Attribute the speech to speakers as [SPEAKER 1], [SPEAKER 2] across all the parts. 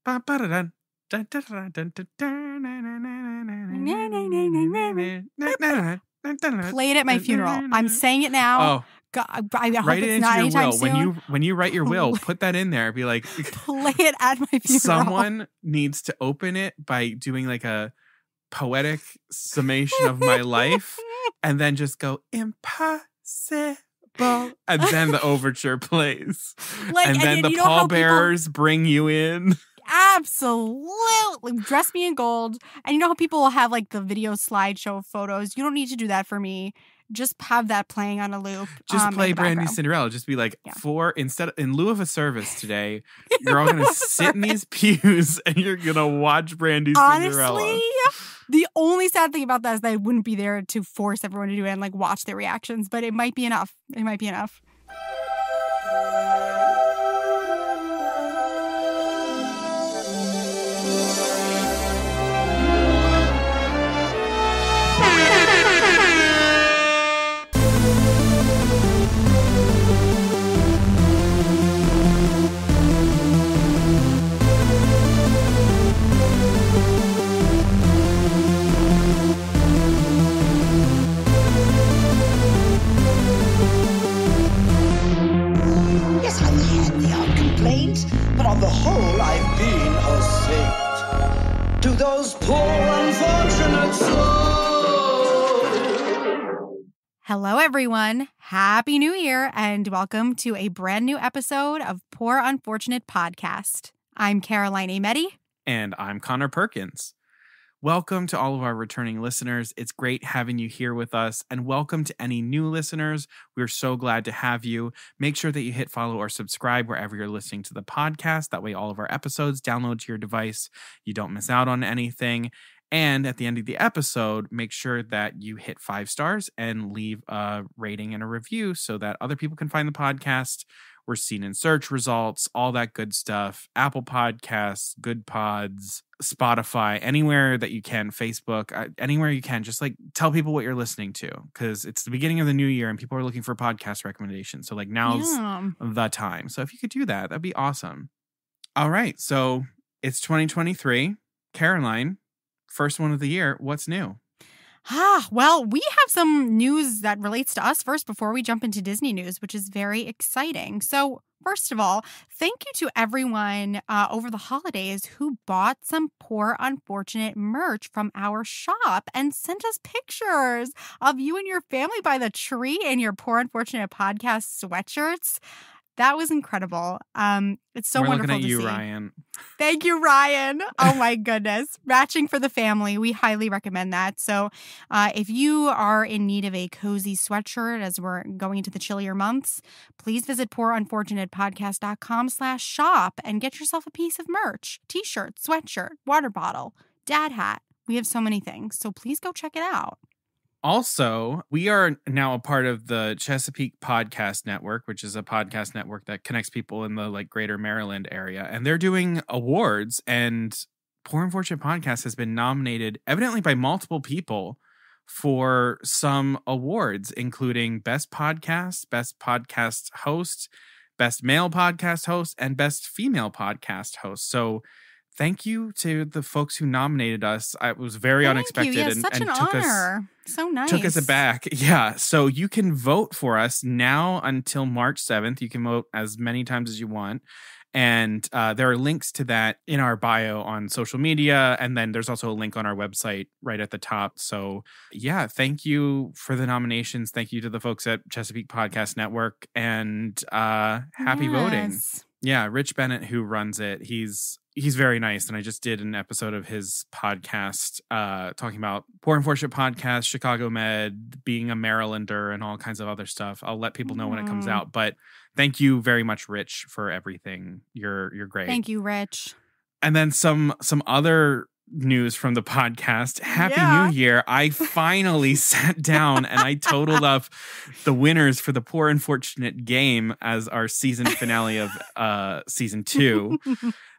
[SPEAKER 1] Play it at my funeral. I'm saying it now.
[SPEAKER 2] Oh.
[SPEAKER 1] God, I hope
[SPEAKER 2] write it
[SPEAKER 1] it's
[SPEAKER 2] into
[SPEAKER 1] not
[SPEAKER 2] your
[SPEAKER 1] anytime
[SPEAKER 2] will.
[SPEAKER 1] soon.
[SPEAKER 2] When you write your will, put that in there. Be like,
[SPEAKER 1] play it at my funeral.
[SPEAKER 2] Someone needs to open it by doing like a poetic summation of my life, and then just go impossible, and then the overture plays, and then the pallbearers bring you in.
[SPEAKER 1] Absolutely. Dress me in gold. And you know how people will have like the video slideshow photos? You don't need to do that for me. Just have that playing on a loop.
[SPEAKER 2] Just play Brand New Cinderella. Just be like, in lieu of a service today, you're all going to sit in these pews and you're going to watch Brand New Cinderella.
[SPEAKER 1] Honestly, the only sad thing about that is that I wouldn't be there to force everyone to do it and like watch their reactions, but it might be enough. It might be enough.
[SPEAKER 3] But on the whole, I've been a saint to those poor unfortunate souls.
[SPEAKER 1] Hello, everyone. Happy New Year, and welcome to a brand new episode of Poor Unfortunate Podcast. I'm Caroline Ametti.
[SPEAKER 2] And I'm Connor Perkins. Welcome to all of our returning listeners. It's great having you here with us, and welcome to any new listeners. We're so glad to have you. Make sure that you hit follow or subscribe wherever you're listening to the podcast. That way all of our episodes download to your device. You don't miss out on anything. And at the end of the episode, make sure that you hit 5 stars and leave a rating and a review so that other people can find the podcast. We're seen in search results, all that good stuff. Apple Podcasts, Good Pods, Spotify, anywhere that you can, Facebook, anywhere you can. Just like tell people what you're listening to, because it's the beginning of the new year and people are looking for podcast recommendations. So like now's the time. So if you could do that, that'd be awesome. All right. So it's 2023. Caroline, first one of the year. What's new?
[SPEAKER 1] Well, we have some news that relates to us first before we jump into Disney news, which is very exciting. So first of all, thank you to everyone over the holidays who bought some Poor Unfortunate merch from our shop and sent us pictures of you and your family by the tree in your Poor Unfortunate Podcast sweatshirts. That was incredible. It's so wonderful to see.
[SPEAKER 2] We're looking at you, Ryan.
[SPEAKER 1] Thank you, Ryan. Oh, my goodness. Matching for the family. We highly recommend that. So if you are in need of a cozy sweatshirt as we're going into the chillier months, please visit poorunfortunatepodcast.com/shop and get yourself a piece of merch. T-shirt, sweatshirt, water bottle, dad hat. We have so many things. So please go check it out.
[SPEAKER 2] Also, we are now a part of the Chesapeake Podcast Network, which is a podcast network that connects people in the like greater Maryland area. And they're doing awards, and Poor Unfortunate Podcast has been nominated evidently by multiple people for some awards, including Best Podcast Host, Best Male Podcast Host, and Best Female Podcast Host. So thank you to the folks who nominated us. It was very unexpected.
[SPEAKER 1] Yeah, such an honor. So nice.
[SPEAKER 2] Took us aback. Yeah. So you can vote for us now until March 7th. You can vote as many times as you want. And there are links to that in our bio on social media. And then there's also a link on our website right at the top. So yeah, thank you for the nominations. Thank you to the folks at Chesapeake Podcast Network, and happy voting. Yeah, Rich Bennett, who runs it, he's very nice. And I just did an episode of his podcast talking about Poor Unfortunate Podcast, Chicago Med, being a Marylander, and all kinds of other stuff. I'll let people know when it comes out. But thank you very much, Rich, for everything. You're great.
[SPEAKER 1] Thank you, Rich.
[SPEAKER 2] And then some other news from the podcast. Happy New Year. I finally sat down and I totaled up the winners for the Poor Unfortunate game as our season finale of season 2.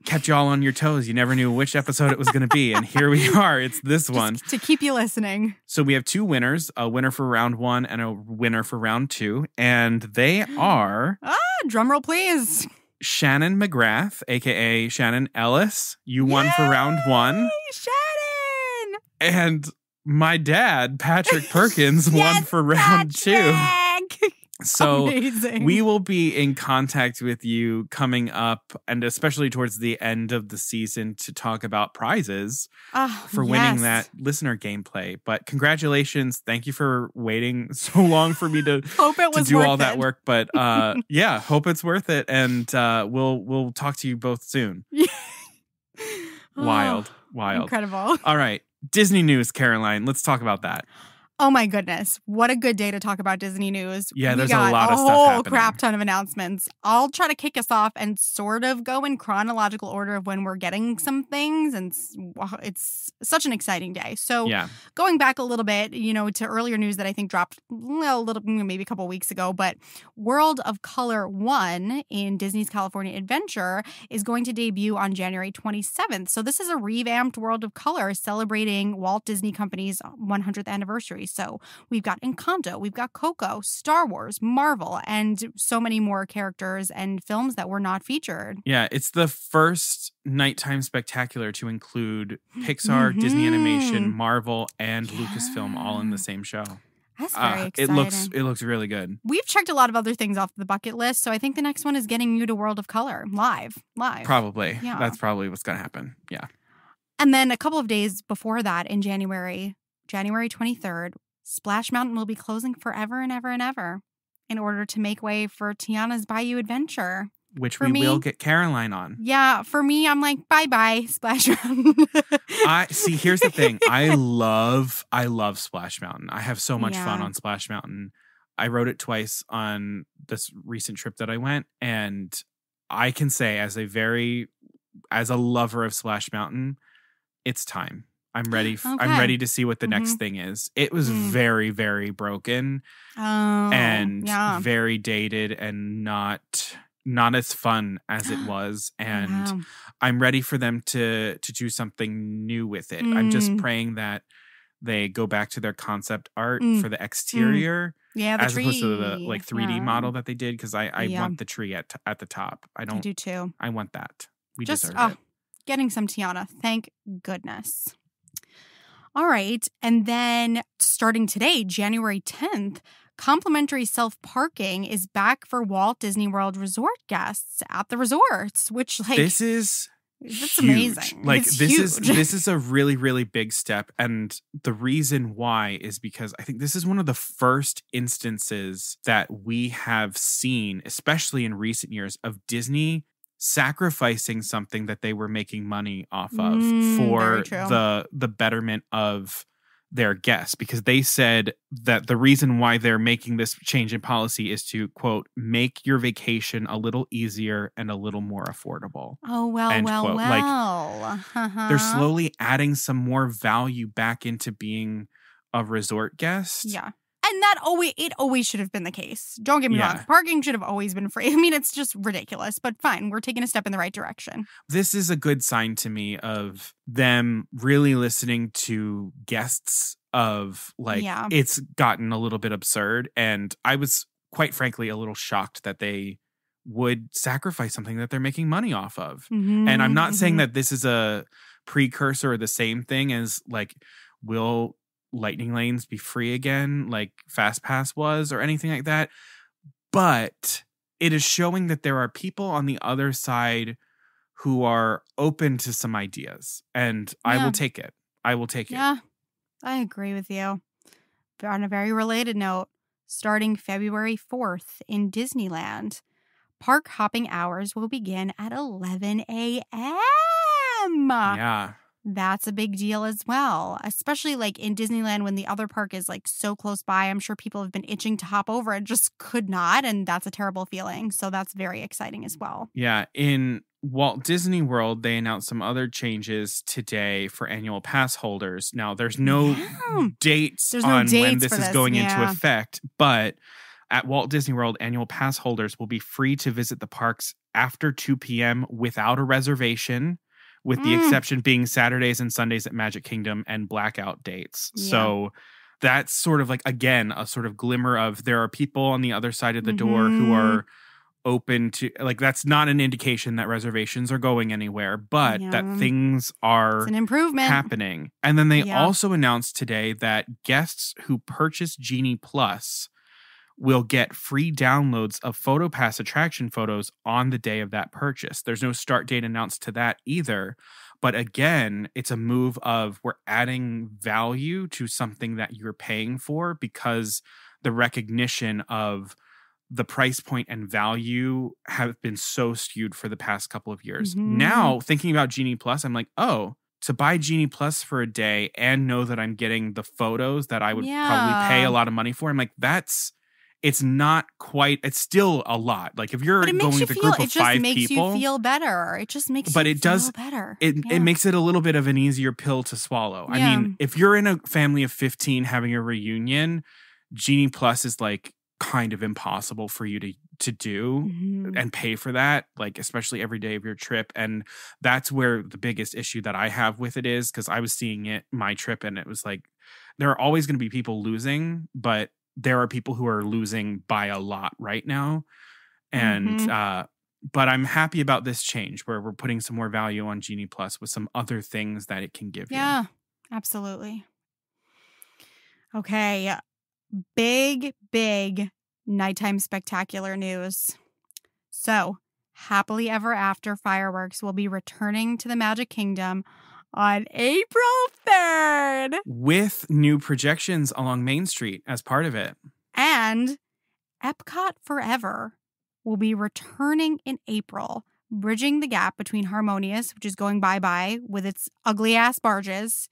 [SPEAKER 2] Kept you all on your toes. You never knew which episode it was going to be. And here we are. It's this one.
[SPEAKER 1] To keep you listening.
[SPEAKER 2] So we have 2 winners, a winner for round 1 and a winner for round 2. And they are...
[SPEAKER 1] drum roll, please.
[SPEAKER 2] Shannon McGrath, aka Shannon Ellis, you won for round 1.
[SPEAKER 1] Shannon!
[SPEAKER 2] And my dad, Patrick Perkins, won for round 2. So
[SPEAKER 1] amazing.
[SPEAKER 2] We will be in contact with you coming up, and especially towards the end of the season, to talk about prizes for winning that listener gameplay. But congratulations. Thank you for waiting so long for me to,
[SPEAKER 1] hope it was
[SPEAKER 2] do
[SPEAKER 1] worth
[SPEAKER 2] all that
[SPEAKER 1] it.
[SPEAKER 2] work. But yeah, hope it's worth it. And we'll talk to you both soon. Wild.
[SPEAKER 1] Incredible.
[SPEAKER 2] All right. Disney news, Caroline. Let's talk about that.
[SPEAKER 1] Oh my goodness. What a good day to talk about Disney news.
[SPEAKER 2] Yeah,
[SPEAKER 1] We
[SPEAKER 2] there's a
[SPEAKER 1] got
[SPEAKER 2] lot of stuff
[SPEAKER 1] a whole
[SPEAKER 2] happening.
[SPEAKER 1] crap ton of announcements. I'll try to kick us off and sort of go in chronological order of when we're getting some things. And it's such an exciting day. So going back a little bit, to earlier news that I think dropped maybe a couple weeks ago, but World of Color 1 in Disney's California Adventure is going to debut on January 27th. So this is a revamped World of Color celebrating Walt Disney Company's 100th anniversary. So we've got Encanto, we've got Coco, Star Wars, Marvel, and so many more characters and films that were not featured.
[SPEAKER 2] Yeah, it's the first nighttime spectacular to include Pixar, Disney Animation, Marvel, and Lucasfilm all in the same show.
[SPEAKER 1] That's very exciting.
[SPEAKER 2] It looks really good.
[SPEAKER 1] We've checked a lot of other things off the bucket list, so I think the next one is getting you to World of Color live.
[SPEAKER 2] Probably.
[SPEAKER 1] Yeah.
[SPEAKER 2] That's probably what's going to happen. Yeah.
[SPEAKER 1] And then a couple of days before that, in January 23rd, Splash Mountain will be closing forever and ever and ever in order to make way for Tiana's Bayou Adventure.
[SPEAKER 2] Which we will get Caroline on.
[SPEAKER 1] Yeah, for me, I'm like, bye-bye, Splash Mountain.
[SPEAKER 2] Here's the thing. I love Splash Mountain. I have so much fun on Splash Mountain. I rode it twice on this recent trip that I went, and I can say as a lover of Splash Mountain, it's time. I'm ready.
[SPEAKER 1] Okay.
[SPEAKER 2] I'm ready to see what the next thing is. It was very, very broken and very dated and not as fun as it was. And I'm ready for them to do something new with it. I'm just praying that they go back to their concept art for the exterior.
[SPEAKER 1] Yeah, the
[SPEAKER 2] as
[SPEAKER 1] tree.
[SPEAKER 2] opposed to the 3D model that they did, because I want the tree at the top. I
[SPEAKER 1] do too.
[SPEAKER 2] I want that. We
[SPEAKER 1] just
[SPEAKER 2] deserve it.
[SPEAKER 1] Getting some Tiana. Thank goodness. All right. And then starting today, January 10th, complimentary self-parking is back for Walt Disney World resort guests at the resorts, which
[SPEAKER 2] this is
[SPEAKER 1] that's
[SPEAKER 2] huge.
[SPEAKER 1] amazing.
[SPEAKER 2] This is a really, really big step. And the reason why is because I think this is one of the first instances that we have seen, especially in recent years, of Disney sacrificing something that they were making money off of for the betterment of their guests, because they said that the reason why they're making this change in policy is to, quote, make your vacation a little easier and a little more affordable.
[SPEAKER 1] Oh, well.
[SPEAKER 2] Like, they're slowly adding some more value back into being a resort guest.
[SPEAKER 1] Yeah. And it always should have been the case. Don't get me wrong. Parking should have always been free. I mean, it's just ridiculous, but fine. We're taking a step in the right direction.
[SPEAKER 2] This is a good sign to me of them really listening to guests of it's gotten a little bit absurd. And I was quite frankly a little shocked that they would sacrifice something that they're making money off of. And I'm not saying that this is a precursor or the same thing as will Lightning lanes be free again like Fast Pass was or anything like that, but it is showing that there are people on the other side who are open to some ideas, and I will take it.
[SPEAKER 1] Yeah, I agree with you. But on a very related note, starting February 4th in Disneyland, park hopping hours will begin at 11 a.m.
[SPEAKER 2] Yeah.
[SPEAKER 1] That's a big deal as well, especially in Disneyland when the other park is so close by. I'm sure people have been itching to hop over and just could not, and that's a terrible feeling. So that's very exciting as well.
[SPEAKER 2] Yeah, in Walt Disney World, they announced some other changes today for annual pass holders. Now, there's no dates on when this is going into effect, but at Walt Disney World, annual pass holders will be free to visit the parks after 2 p.m. without a reservation, with the exception being Saturdays and Sundays at Magic Kingdom and blackout dates. Yeah. So that's sort of again, a sort of glimmer of there are people on the other side of the door who are open to, like, that's not an indication that reservations are going anywhere, but that things are
[SPEAKER 1] it's an improvement
[SPEAKER 2] happening. And then they also announced today that guests who purchase Genie Plus will get free downloads of PhotoPass attraction photos on the day of that purchase. There's no start date announced to that either. But again, it's a move of we're adding value to something that you're paying for, because the recognition of the price point and value have been so skewed for the past couple of years. Now, thinking about Genie Plus, I'm like, oh, to buy Genie Plus for a day and know that I'm getting the photos that I would probably pay a lot of money for. I'm like, it's not quite, it's still a lot. Like if you're going with a group of 5 people. It just makes you feel better.
[SPEAKER 1] It just makes you feel better.
[SPEAKER 2] It makes it a little bit of an easier pill to swallow. I mean, if you're in a family of 15 having a reunion, Genie Plus is like kind of impossible for you to do and pay for that, like especially every day of your trip. And that's where the biggest issue that I have with it is, because I was seeing it my trip and it was like there are always going to be people losing, but there are people who are losing by a lot right now. And but I'm happy about this change where we're putting some more value on Genie Plus with some other things that it can give you.
[SPEAKER 1] Yeah, absolutely. Okay. Big nighttime spectacular news. So, Happily Ever After fireworks will be returning to the Magic Kingdom on April 3rd.
[SPEAKER 2] With new projections along Main Street as part of it.
[SPEAKER 1] And Epcot Forever will be returning in April, bridging the gap between Harmonious, which is going bye-bye with its ugly-ass barges,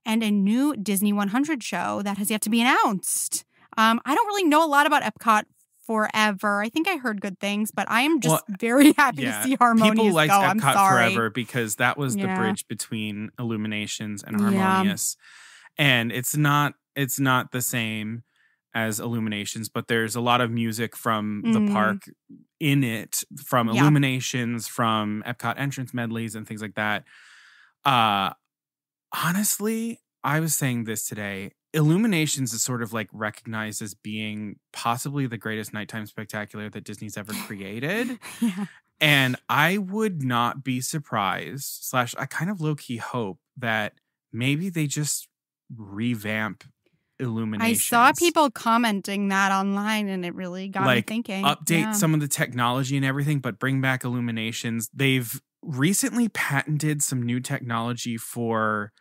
[SPEAKER 1] and a new Disney 100 show that has yet to be announced. I don't really know a lot about Epcot Forever. I think I heard good things, but I am just very happy to see Harmonious
[SPEAKER 2] people liked
[SPEAKER 1] go.
[SPEAKER 2] Epcot
[SPEAKER 1] I'm sorry.
[SPEAKER 2] Forever because that was the bridge between Illuminations and Harmonious. And it's not the same as Illuminations, but there's a lot of music from the park in it, from Illuminations, from Epcot entrance medleys and things like that. Honestly, I was saying this today. Illuminations is sort of like recognized as being possibly the greatest nighttime spectacular that Disney's ever created. And I would not be surprised, / I kind of low-key hope that maybe they just revamp Illuminations.
[SPEAKER 1] I saw people commenting that online and it really got me thinking.
[SPEAKER 2] Update some of the technology and everything, but bring back Illuminations. They've recently patented some new technology for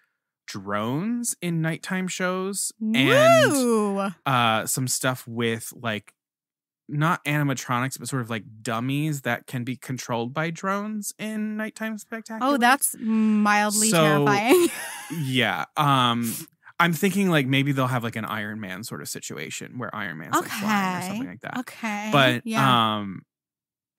[SPEAKER 2] drones in nighttime shows.
[SPEAKER 1] Woo!
[SPEAKER 2] And some stuff with like not animatronics, but sort of like dummies that can be controlled by drones in nighttime spectacular.
[SPEAKER 1] Oh, that's mildly terrifying.
[SPEAKER 2] Yeah. I'm thinking like maybe they'll have like an Iron Man sort of situation where Iron Man's like flying or something like that.
[SPEAKER 1] Okay.
[SPEAKER 2] But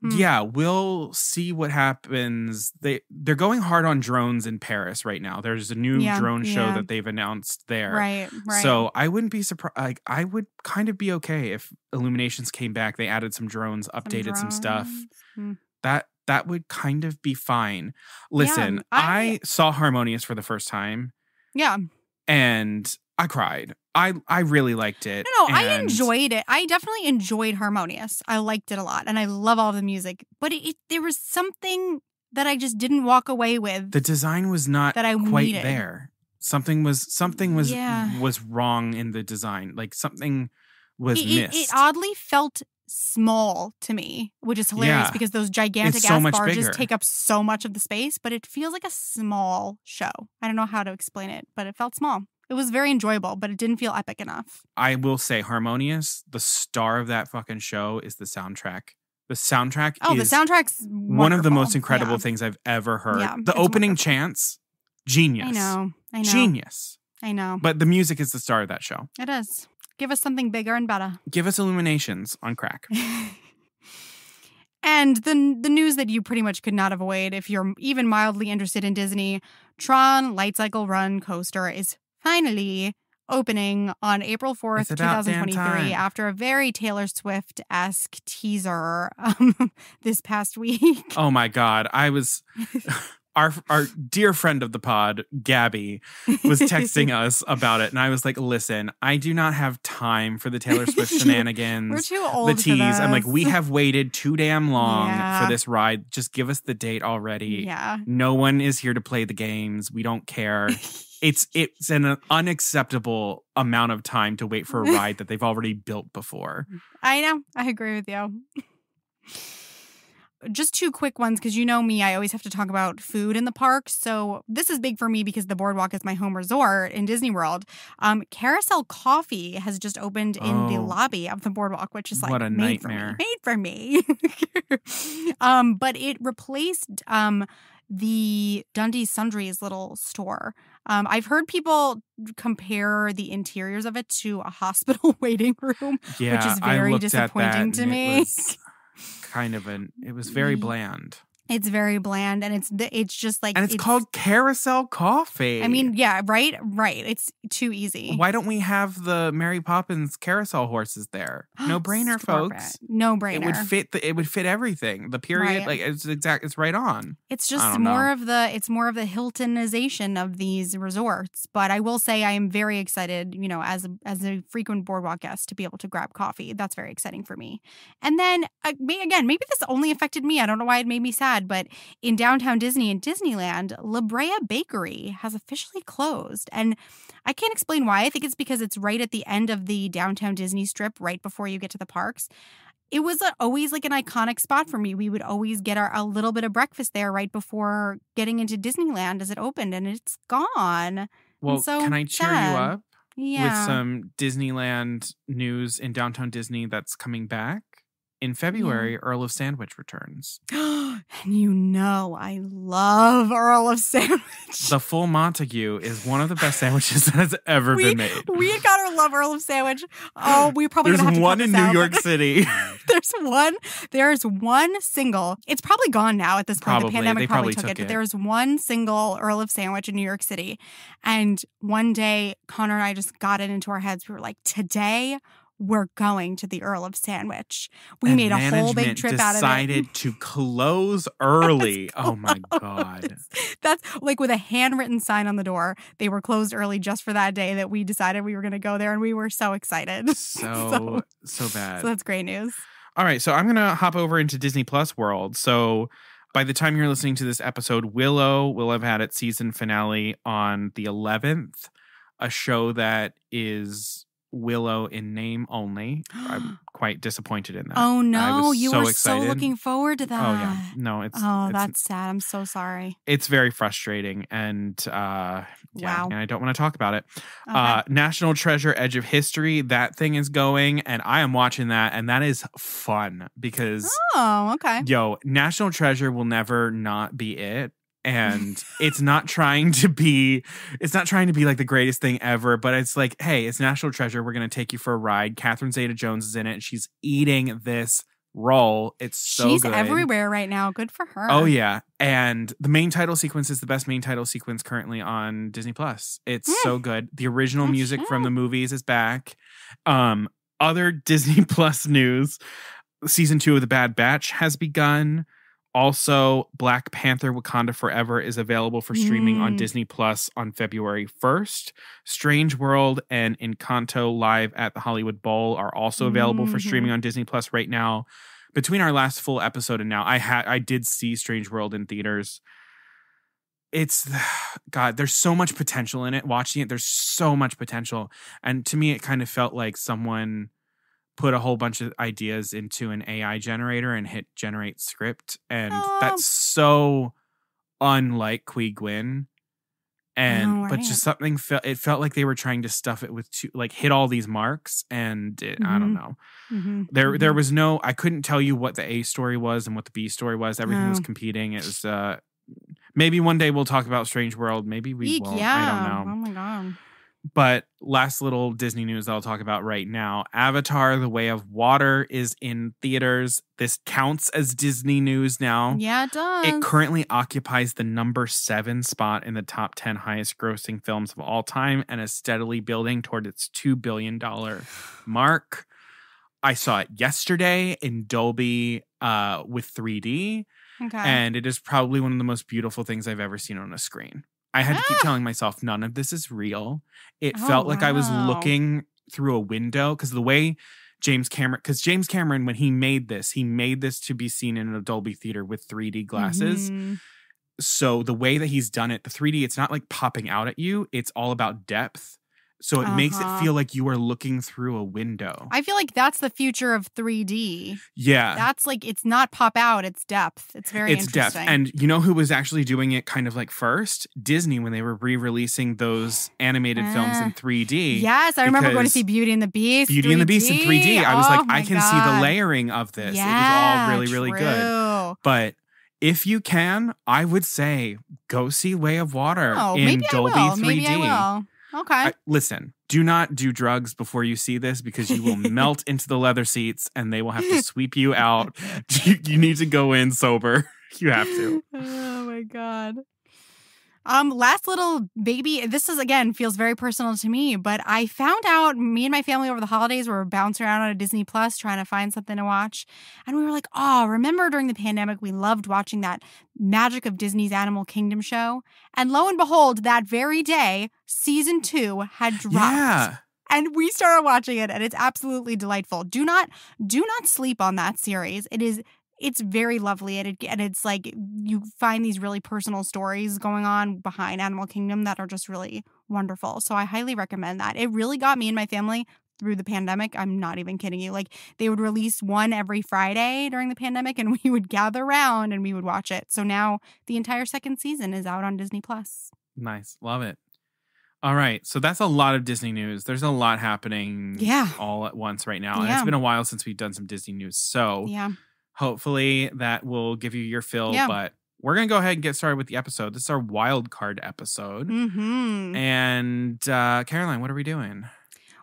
[SPEAKER 2] yeah, we'll see what happens. They're going hard on drones in Paris right now. There's a new drone show that they've announced there.
[SPEAKER 1] Right.
[SPEAKER 2] So I wouldn't be surprised. Like, I would kind of be okay if Illuminations came back. They added some drones, updated some stuff. That would kind of be fine. Listen, I saw Harmonious for the first time.
[SPEAKER 1] Yeah.
[SPEAKER 2] And I cried. I really liked it.
[SPEAKER 1] No, I enjoyed it. I definitely enjoyed Harmonious. I liked it a lot. And I love all the music. But there was something that I just didn't walk away with.
[SPEAKER 2] The design was not
[SPEAKER 1] that I
[SPEAKER 2] quite
[SPEAKER 1] needed.
[SPEAKER 2] There. Something was wrong in the design. Like something was missed.
[SPEAKER 1] It oddly felt small to me, which is hilarious because those gigantic ass barges take up so much of the space, but it feels like a small show. I don't know how to explain it, but it felt small. It was very enjoyable, but it didn't feel epic enough.
[SPEAKER 2] I will say Harmonious, the star of that fucking show is the soundtrack. The soundtrack
[SPEAKER 1] the soundtrack's wonderful.
[SPEAKER 2] One of the most incredible things I've ever heard.
[SPEAKER 1] Yeah,
[SPEAKER 2] the opening chants, genius.
[SPEAKER 1] I know.
[SPEAKER 2] Genius.
[SPEAKER 1] I know.
[SPEAKER 2] But the music is the star of that show.
[SPEAKER 1] It is. Give us something bigger and better.
[SPEAKER 2] Give us Illuminations on crack.
[SPEAKER 1] And the news that you pretty much could not avoid if you're even mildly interested in Disney, Tron Light Cycle Run coaster is finally opening on April 4th, 2023 after a very Taylor Swift-esque teaser this past week.
[SPEAKER 2] Oh my God. our dear friend of the pod, Gabby, was texting us about it. And I was like, listen, I do not have time for the Taylor Swift shenanigans.
[SPEAKER 1] We're too old
[SPEAKER 2] the tease.
[SPEAKER 1] for this.
[SPEAKER 2] I'm like, we have waited too damn long
[SPEAKER 1] Yeah.
[SPEAKER 2] for this ride. Just give us the date already.
[SPEAKER 1] Yeah.
[SPEAKER 2] No one is here to play the games. We don't care. It's an unacceptable amount of time to wait for a ride that they've already built before.
[SPEAKER 1] I know. I agree with you. Just two quick ones, because you know me, I always have to talk about food in the park. So this is big for me because the boardwalk is my home resort in Disney World. Carousel Coffee has just opened in the lobby of the boardwalk, which is like
[SPEAKER 2] what a nightmare.
[SPEAKER 1] Made for me. But it replaced the Dundee Sundries little store. I've heard people compare the interiors of it to a hospital waiting room,
[SPEAKER 2] Yeah,
[SPEAKER 1] which is
[SPEAKER 2] I
[SPEAKER 1] very
[SPEAKER 2] looked at
[SPEAKER 1] disappointing
[SPEAKER 2] that
[SPEAKER 1] to
[SPEAKER 2] and
[SPEAKER 1] me.
[SPEAKER 2] it was very bland.
[SPEAKER 1] It's very bland, and it's just like...
[SPEAKER 2] And it's called Carousel Coffee.
[SPEAKER 1] I mean, yeah, right? It's too easy.
[SPEAKER 2] Why don't we have the Mary Poppins carousel horses there? No brainer,
[SPEAKER 1] Stop
[SPEAKER 2] folks.
[SPEAKER 1] it. No brainer.
[SPEAKER 2] It would fit everything. The period,
[SPEAKER 1] Right.
[SPEAKER 2] like it's right on.
[SPEAKER 1] It's
[SPEAKER 2] I
[SPEAKER 1] just
[SPEAKER 2] don't
[SPEAKER 1] more
[SPEAKER 2] know.
[SPEAKER 1] of the Hiltonization of these resorts. But I will say I am very excited, as a frequent boardwalk guest, to be able to grab coffee. That's very exciting for me. And then maybe this only affected me. I don't know why it made me sad, but in downtown Disney and Disneyland, La Brea Bakery has officially closed. And I can't explain why. I think it's because it's right at the end of the downtown Disney strip, right before you get to the parks. It was always like an iconic spot for me. We would always get a little bit of breakfast there right before getting into Disneyland as it opened, and it's gone.
[SPEAKER 2] Well,
[SPEAKER 1] so
[SPEAKER 2] can I cheer
[SPEAKER 1] sad.
[SPEAKER 2] you up
[SPEAKER 1] Yeah.
[SPEAKER 2] with some Disneyland news in downtown Disney that's coming back? In February, Earl of Sandwich returns.
[SPEAKER 1] And I love Earl of Sandwich.
[SPEAKER 2] The Full Montague is one of the best sandwiches that has ever been made.
[SPEAKER 1] We gotta love Earl of Sandwich. Oh, we probably
[SPEAKER 2] There's
[SPEAKER 1] gonna have to
[SPEAKER 2] one
[SPEAKER 1] cut
[SPEAKER 2] in
[SPEAKER 1] this
[SPEAKER 2] New
[SPEAKER 1] out,
[SPEAKER 2] York
[SPEAKER 1] but
[SPEAKER 2] City.
[SPEAKER 1] There's one single. It's probably gone now at this point.
[SPEAKER 2] Probably.
[SPEAKER 1] The pandemic
[SPEAKER 2] They
[SPEAKER 1] probably
[SPEAKER 2] probably
[SPEAKER 1] took it.
[SPEAKER 2] took
[SPEAKER 1] But
[SPEAKER 2] it.
[SPEAKER 1] there's one single Earl of Sandwich in New York City. And one day, Connor and I just got it into our heads. We were like, today we're going to the Earl of Sandwich. We
[SPEAKER 2] And
[SPEAKER 1] made a whole big
[SPEAKER 2] management
[SPEAKER 1] trip out of it.
[SPEAKER 2] decided to close early. Oh my God.
[SPEAKER 1] That's like with a handwritten sign on the door. They were closed early just for that day that we decided we were going to go there, and we were so excited.
[SPEAKER 2] So bad.
[SPEAKER 1] So that's great news.
[SPEAKER 2] All right, so I'm going to hop over into Disney Plus world. So by the time you're listening to this episode, Willow will have had its season finale on the 11th, a show that is Willow in name only. I'm quite disappointed in that.
[SPEAKER 1] Oh
[SPEAKER 2] I
[SPEAKER 1] no,
[SPEAKER 2] was
[SPEAKER 1] you
[SPEAKER 2] so
[SPEAKER 1] were
[SPEAKER 2] excited.
[SPEAKER 1] so looking forward to that.
[SPEAKER 2] Oh yeah, no,
[SPEAKER 1] that's sad. I'm so sorry.
[SPEAKER 2] it's very frustrating, and
[SPEAKER 1] Wow.
[SPEAKER 2] and I don't want to talk about it.
[SPEAKER 1] Okay.
[SPEAKER 2] National Treasure: Edge of History, that thing is going, and I am watching that, and that is fun because
[SPEAKER 1] Oh, okay.
[SPEAKER 2] National Treasure will never not be it. And it's not trying to be like the greatest thing ever, but it's like, hey, it's National Treasure. We're going to take you for a ride. Catherine Zeta-Jones is in it, and she's eating this role. It's so
[SPEAKER 1] She's
[SPEAKER 2] good.
[SPEAKER 1] everywhere right now. Good for her.
[SPEAKER 2] Oh yeah. And the main title sequence is the best main title sequence currently on Disney Plus. It's so good. The original music from the movies is back. Other Disney Plus news, season 2 of The Bad Batch has begun. Also, Black Panther Wakanda Forever is available for streaming on Disney Plus on February 1st. Strange World and Encanto Live at the Hollywood Bowl are also available for streaming on Disney Plus right now. Between our last full episode and now, I did see Strange World in theaters. It's, God, there's so much potential in it. Watching it, there's so much potential. And to me, it kind of felt like someone put a whole bunch of ideas into an AI generator and hit generate script. And that's so unlike Qui Gwyn. And, but just something it felt like they were trying to stuff it with hit all these marks. And I don't know. There was no, I couldn't tell you what the A story was and what the B story was. Everything was competing. It was, maybe one day we'll talk about Strange World. Maybe we won't.
[SPEAKER 1] Yeah.
[SPEAKER 2] I don't know.
[SPEAKER 1] Oh my God.
[SPEAKER 2] But last little Disney news that I'll talk about right now. Avatar: The Way of Water is in theaters. This counts as Disney news now.
[SPEAKER 1] Yeah, it does.
[SPEAKER 2] It currently occupies the number 7 spot in the top 10 highest grossing films of all time and is steadily building toward its $2 billion mark. I saw it yesterday in Dolby with 3D.
[SPEAKER 1] Okay.
[SPEAKER 2] And it is probably one of the most beautiful things I've ever seen on a screen. I had to keep telling myself, none of this is real. It felt like I was looking through a window because the way James Cameron, when he made this to be seen in a Dolby theater with 3D glasses.
[SPEAKER 1] Mm-hmm.
[SPEAKER 2] So the way that he's done it, the 3D, it's not like popping out at you. It's all about depth. So it makes it feel like you are looking through a window.
[SPEAKER 1] I feel like that's the future of 3D.
[SPEAKER 2] Yeah.
[SPEAKER 1] That's like, it's not pop out, it's depth. It's very interesting.
[SPEAKER 2] It's depth. And you know who was actually doing it kind of like first? Disney, when they were re-releasing those animated films in 3D.
[SPEAKER 1] Yes, I remember going to see Beauty and the Beast.
[SPEAKER 2] Beauty
[SPEAKER 1] 3D.
[SPEAKER 2] and the Beast in 3D. I was like, I can see the
[SPEAKER 1] God.
[SPEAKER 2] layering of this.
[SPEAKER 1] Yeah,
[SPEAKER 2] it was all really, really good. But if you can, I would say go see Way of Water in Dolby 3D.
[SPEAKER 1] Maybe I will. Okay.
[SPEAKER 2] Listen, do not do drugs before you see this because you will melt into the leather seats and they will have to sweep you out. You need to go in sober. You have to.
[SPEAKER 1] Oh my God. Last little baby, this is again feels very personal to me, but I found out me and my family over the holidays were bouncing around on a Disney Plus trying to find something to watch. And we were like, oh, remember during the pandemic, we loved watching that Magic of Disney's Animal Kingdom show. And lo and behold, that very day, season 2 had dropped.
[SPEAKER 2] Yeah.
[SPEAKER 1] And we started watching it and it's absolutely delightful. Do not sleep on that series. It's very lovely, and it's like you find these really personal stories going on behind Animal Kingdom that are just really wonderful. So I highly recommend that. It really got me and my family through the pandemic. I'm not even kidding you. Like they would release one every Friday during the pandemic, and we would gather around and we would watch it. So now the entire second season is out on Disney Plus.
[SPEAKER 2] Nice, love it. All right, so that's a lot of Disney news. There's a lot happening all at once right now, and it's been a while since we've done some Disney news. So hopefully that will give you your fill, but we're going to go ahead and get started with the episode. This is our wild card episode.
[SPEAKER 1] Mm-hmm.
[SPEAKER 2] And Caroline, what are we doing?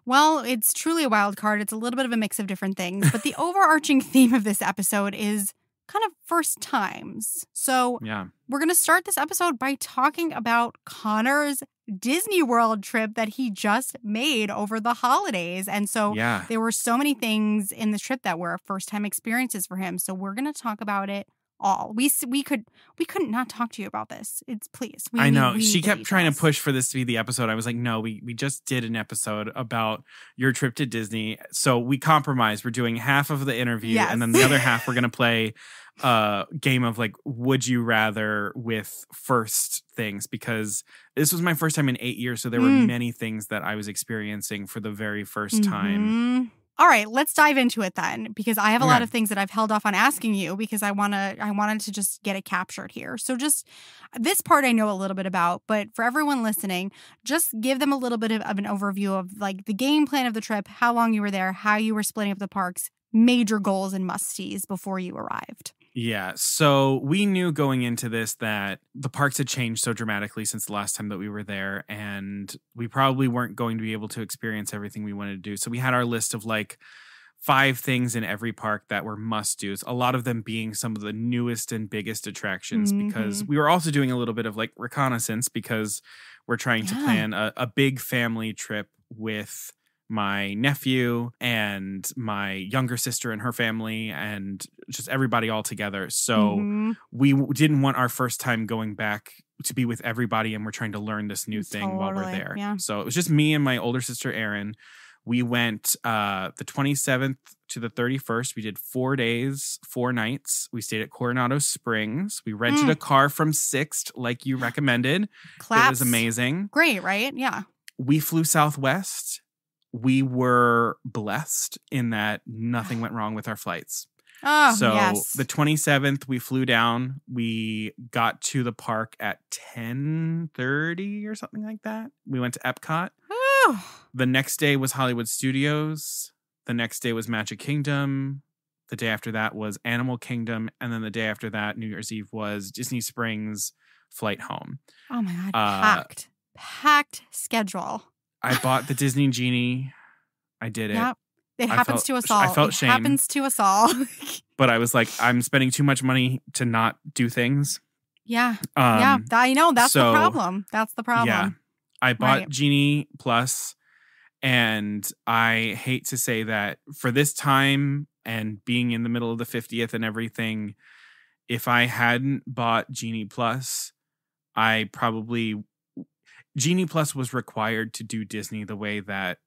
[SPEAKER 1] Well, it's truly a wild card. It's a little bit of a mix of different things, but the overarching theme of this episode is kind of first times. So we're going to start this episode by talking about Conor's Disney World trip that he just made over the holidays. And so there were so many things in this trip that were first-time experiences for him. So we're going to talk about it all. We couldn't not talk to you about this. Please.
[SPEAKER 2] I know. She kept trying to push for this to be the episode. I was like, no, we just did an episode about your trip to Disney. So we compromised. We're doing half of the interview and then the other half we're going to play a game of like, would you rather with first things, because this was my first time in 8 years. So there were many things that I was experiencing for the very first time.
[SPEAKER 1] All right, let's dive into it then, because I have a lot of things that I've held off on asking you because I wanted to just get it captured here. So just this part I know a little bit about, but for everyone listening, just give them a little bit of an overview of like the game plan of the trip, how long you were there, how you were splitting up the parks, major goals and must-sees before you arrived.
[SPEAKER 2] Yeah, so we knew going into this that the parks had changed so dramatically since the last time that we were there, and we probably weren't going to be able to experience everything we wanted to do. So we had our list of like 5 things in every park that were must-dos, a lot of them being some of the newest and biggest attractions, because we were also doing a little bit of like reconnaissance because we're trying to plan a big family trip with my nephew and my younger sister and her family and just everybody all together. So we didn't want our first time going back to be with everybody, and we're trying to learn this new thing while we're there. Yeah. So it was just me and my older sister, Erin. We went the 27th to the 31st. We did 4 days, 4 nights. We stayed at Coronado Springs. We rented a car from Sixt, like you recommended.
[SPEAKER 1] Claps.
[SPEAKER 2] It was amazing.
[SPEAKER 1] Great, right? Yeah.
[SPEAKER 2] We flew Southwest. We were blessed in that nothing went wrong with our flights.
[SPEAKER 1] Oh,
[SPEAKER 2] so
[SPEAKER 1] yes.
[SPEAKER 2] The 27th, we flew down. We got to the park at 10:30 or something like that. We went to Epcot. The next day was Hollywood Studios. The next day was Magic Kingdom. The day after that was Animal Kingdom. And then the day after that, New Year's Eve, was Disney Springs flight home.
[SPEAKER 1] Oh my God. Packed schedule.
[SPEAKER 2] I bought the Disney Genie. I did it.
[SPEAKER 1] Yep. It happens to us all.
[SPEAKER 2] I felt shame.
[SPEAKER 1] It happens to us all.
[SPEAKER 2] But I was like, I'm spending too much money to not do things.
[SPEAKER 1] Yeah. I know. That's the problem. That's the problem.
[SPEAKER 2] Yeah. I bought Genie Plus, and I hate to say that for this time and being in the middle of the 50th and everything, if I hadn't bought Genie Plus, Genie Plus was required to do Disney the way that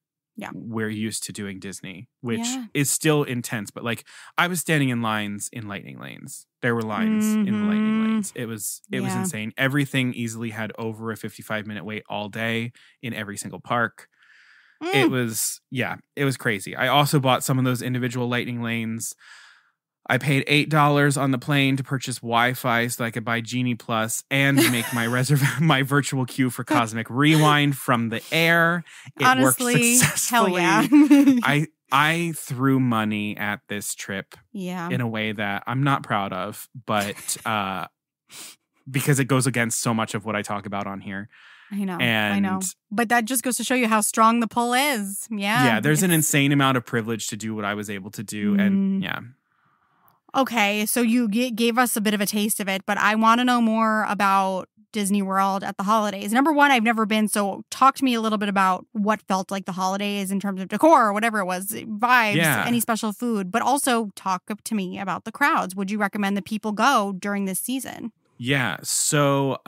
[SPEAKER 2] we're used to doing Disney, which is still intense. But like, I was standing in lines in lightning lanes. There were lines in the lightning lanes. It was insane. Everything easily had over a 55-minute wait all day in every single park. It was crazy. I also bought some of those individual lightning lanes. I paid $8 on the plane to purchase Wi-Fi so that I could buy Genie Plus and make my virtual queue for Cosmic Rewind from the air. It
[SPEAKER 1] Honestly,
[SPEAKER 2] worked successfully.
[SPEAKER 1] Hell yeah.
[SPEAKER 2] I threw money at this trip
[SPEAKER 1] Yeah.
[SPEAKER 2] in a way that I'm not proud of, but because it goes against so much of what I talk about on here.
[SPEAKER 1] I know. But that just goes to show you how strong the pull is. Yeah.
[SPEAKER 2] Yeah, there's an insane amount of privilege to do what I was able to do. And yeah.
[SPEAKER 1] Okay, so you gave us a bit of a taste of it, but I want to know more about Disney World at the holidays. Number one, I've never been, so talk to me a little bit about what felt like the holidays in terms of decor or whatever it was, vibes, any special food, but also talk to me about the crowds. Would you recommend that people go during this season?
[SPEAKER 2] Yeah, so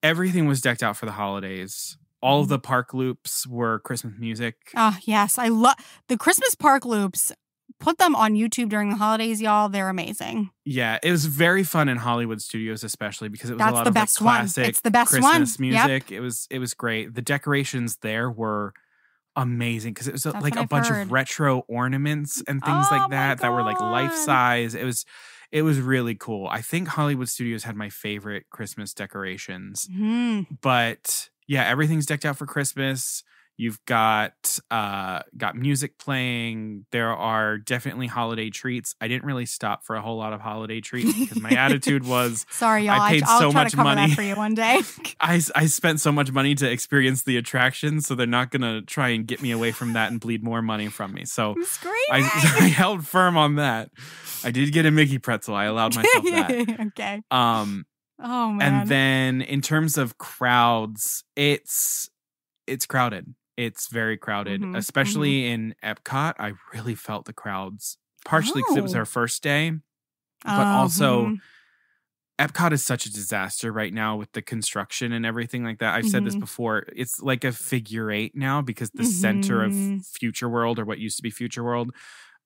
[SPEAKER 2] everything was decked out for the holidays. All of the park loops were Christmas music.
[SPEAKER 1] Oh, yes. I love the Christmas park loops. Put them on YouTube during the holidays, y'all. They're amazing.
[SPEAKER 2] Yeah, it was very fun in Hollywood studios, especially because it was a lot of
[SPEAKER 1] best
[SPEAKER 2] classic
[SPEAKER 1] It's the best
[SPEAKER 2] Christmas
[SPEAKER 1] one.
[SPEAKER 2] music. Yep. It was great. The decorations there were amazing because it was like a bunch of retro ornaments and things like that were like life size. It was really cool. I think Hollywood studios had my favorite Christmas decorations. But yeah, everything's decked out for Christmas. You've got music playing. There are definitely holiday treats. I didn't really stop for a whole lot of holiday treats because my attitude was,
[SPEAKER 1] sorry, y'all.
[SPEAKER 2] I paid
[SPEAKER 1] I'll
[SPEAKER 2] so
[SPEAKER 1] try
[SPEAKER 2] much
[SPEAKER 1] to cover
[SPEAKER 2] money
[SPEAKER 1] that for you one day.
[SPEAKER 2] I spent so much money to experience the attraction, so they're not gonna try and get me away from that and bleed more money from me. So I held firm on that. I did get a Mickey pretzel. I allowed myself that.
[SPEAKER 1] Okay.
[SPEAKER 2] Oh
[SPEAKER 1] man.
[SPEAKER 2] And then in terms of crowds, it's crowded. It's very crowded, especially in Epcot. I really felt the crowds, partially because it was our first day, but also Epcot is such a disaster right now with the construction and everything like that. I've said this before. It's like a figure eight now because the center of Future World, or what used to be Future World,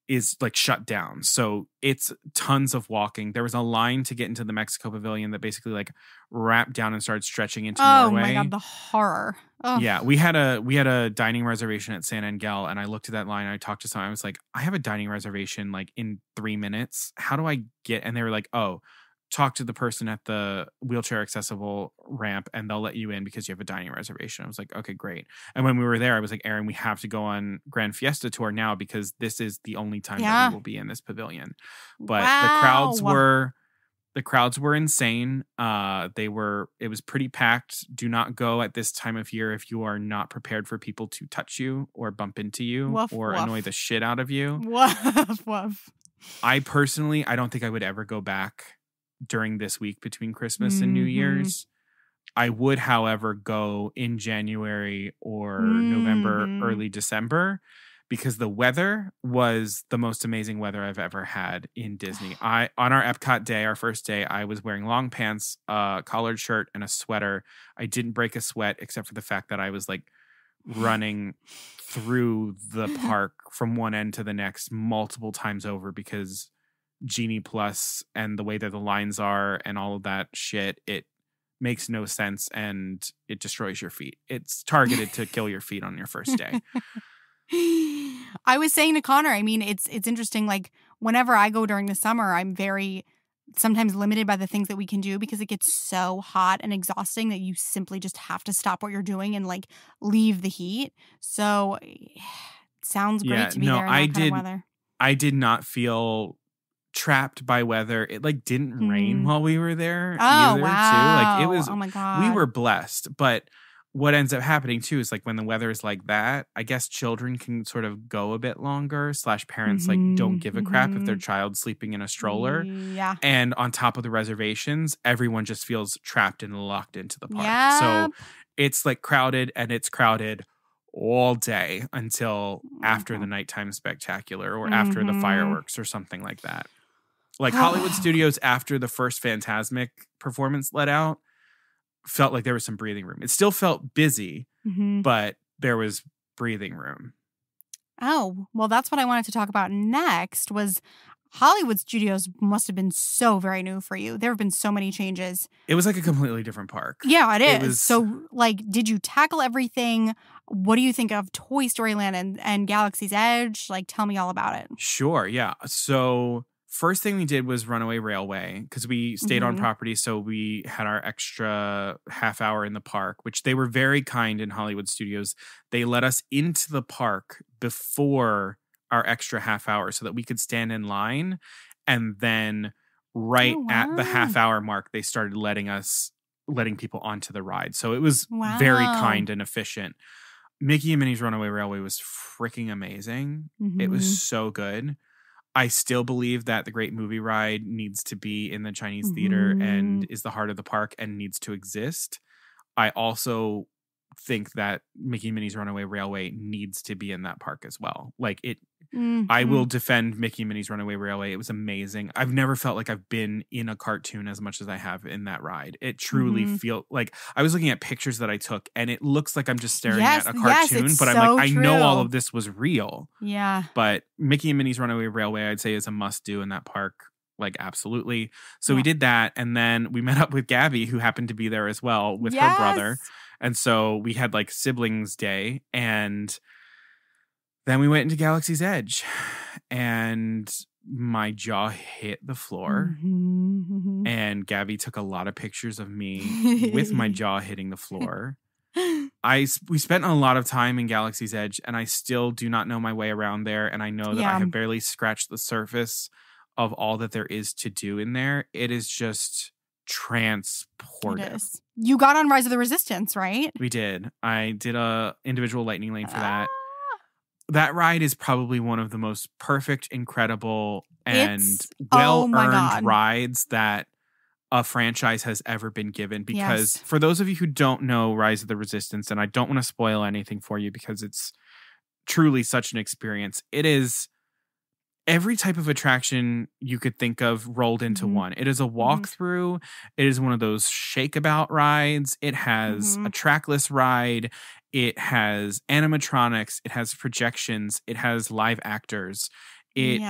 [SPEAKER 2] is like shut down. So it's tons of walking. There was a line to get into the Mexico Pavilion that basically like wrapped down and started stretching into Norway.
[SPEAKER 1] Oh my God, the horror. Oh.
[SPEAKER 2] Yeah, we had a dining reservation at San Angel, and I looked at that line and I talked to someone. I was like, I have a dining reservation like in 3 minutes. How do I get? And they were like, oh, talk to the person at the wheelchair accessible ramp and they'll let you in because you have a dining reservation. I was like, okay, great. And when we were there, I was like, Aaron, we have to go on Grand Fiesta Tour now because this is the only time that we will be in this pavilion. But the crowds were insane. It was pretty packed. Do not go at this time of year if you are not prepared for people to touch you or bump into you or annoy the shit out of you.
[SPEAKER 1] Woof, woof.
[SPEAKER 2] I don't think I would ever go back during this week between Christmas and New Year's. I would, however, go in January or November, early December, because the weather was the most amazing weather I've ever had in Disney. On our Epcot day, our first day, I was wearing long pants, a collared shirt, and a sweater. I didn't break a sweat except for the fact that I was like running through the park from one end to the next multiple times over because Genie Plus and the way that the lines are and all of that shit, it makes no sense and it destroys your feet. It's targeted to kill your feet on your first day.
[SPEAKER 1] I was saying to Connor, I mean, it's interesting. Like whenever I go during the summer, I'm very sometimes limited by the things that we can do because it gets so hot and exhausting that you simply just have to stop what you're doing and like leave the heat. So it sounds great to be there in that kind of weather.
[SPEAKER 2] I did not feel trapped by weather. It like didn't rain while we were there either, too. Like it was,
[SPEAKER 1] oh my God.
[SPEAKER 2] We were blessed. But what ends up happening too is like when the weather is like that, I guess children can sort of go a bit longer / parents like don't give a crap if their child's sleeping in a stroller.
[SPEAKER 1] Yeah.
[SPEAKER 2] And on top of the reservations, everyone just feels trapped and locked into the park.
[SPEAKER 1] Yep.
[SPEAKER 2] So it's like crowded, and it's crowded all day until after the nighttime spectacular or after the fireworks or something like that. Like Hollywood Studios, after the first Fantasmic performance let out, felt like there was some breathing room. It still felt busy, but there was breathing room.
[SPEAKER 1] Oh, well, that's what I wanted to talk about next was Hollywood Studios must have been so very new for you. There have been so many changes.
[SPEAKER 2] It was like a completely different park.
[SPEAKER 1] Yeah, it is. So, like, did you tackle everything? What do you think of Toy Story Land and Galaxy's Edge? Like, tell me all about it.
[SPEAKER 2] Sure, yeah. So first thing we did was Runaway Railway because we stayed on property. So we had our extra half hour in the park, which they were very kind in Hollywood Studios. They let us into the park before our extra half hour so that we could stand in line. And then at the half hour mark, they started letting people onto the ride. So it was very kind and efficient. Mickey and Minnie's Runaway Railway was freaking amazing. It was so good. I still believe that the Great Movie Ride needs to be in the Chinese theater and is the heart of the park and needs to exist. I also think that Mickey and Minnie's Runaway Railway needs to be in that park as well. Like it, I will defend Mickey and Minnie's Runaway Railway. It was amazing. I've never felt like I've been in a cartoon as much as I have in that ride. It truly feels like I was looking at pictures that I took and it looks like I'm just staring at a cartoon, but I'm like, I know all of this was real.
[SPEAKER 1] Yeah.
[SPEAKER 2] But Mickey and Minnie's Runaway Railway, I'd say is a must do in that park. Like, absolutely. So we did that. And then we met up with Gabby, who happened to be there as well with her brother. And so we had like siblings day. And then we went into Galaxy's Edge. And my jaw hit the floor. And Gabby took a lot of pictures of me with my jaw hitting the floor. We spent a lot of time in Galaxy's Edge. And I still do not know my way around there. And I know that I have barely scratched the surface of all that there is to do in there. It is just transportive.
[SPEAKER 1] It is. You got on Rise of the Resistance, right?
[SPEAKER 2] We did. I did a individual lightning lane for that. That ride is probably one of the most perfect, incredible, and well-earned rides that a franchise has ever been given. Because for those of you who don't know Rise of the Resistance, and I don't want to spoil anything for you because it's truly such an experience, it is every type of attraction you could think of rolled into one. It is a walkthrough. It is one of those shakeabout rides. It has a trackless ride. It has animatronics. It has projections. It has live actors. It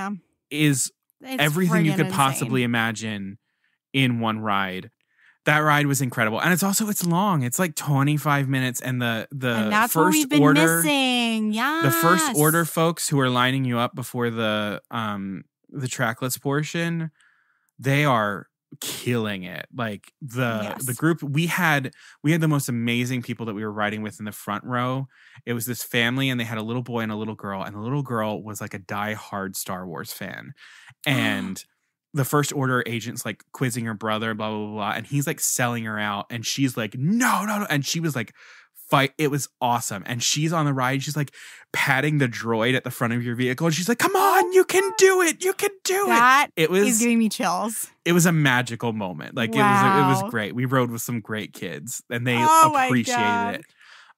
[SPEAKER 2] is everything you could possibly imagine in one ride. That ride was incredible. And it's long. It's like 25 minutes. And the
[SPEAKER 1] that's
[SPEAKER 2] first
[SPEAKER 1] what we've been
[SPEAKER 2] order
[SPEAKER 1] missing.
[SPEAKER 2] the first order folks who are lining you up before the trackless portion, they are killing it. Like the group we had the most amazing people that we were riding with in the front row. It was this family and they had a little boy and a little girl, and the little girl was like a diehard Star Wars fan. And the first order agent's like quizzing her brother, blah, blah, blah, blah. And he's like selling her out. And she's like, no. And she was like, fight. It was awesome. And she's on the ride. She's like patting the droid at the front of your vehicle. And she's like, come on, you can do it. You can do it. Is
[SPEAKER 1] giving me chills.
[SPEAKER 2] It was a magical moment. Like it was great. We rode with some great kids and they appreciated it.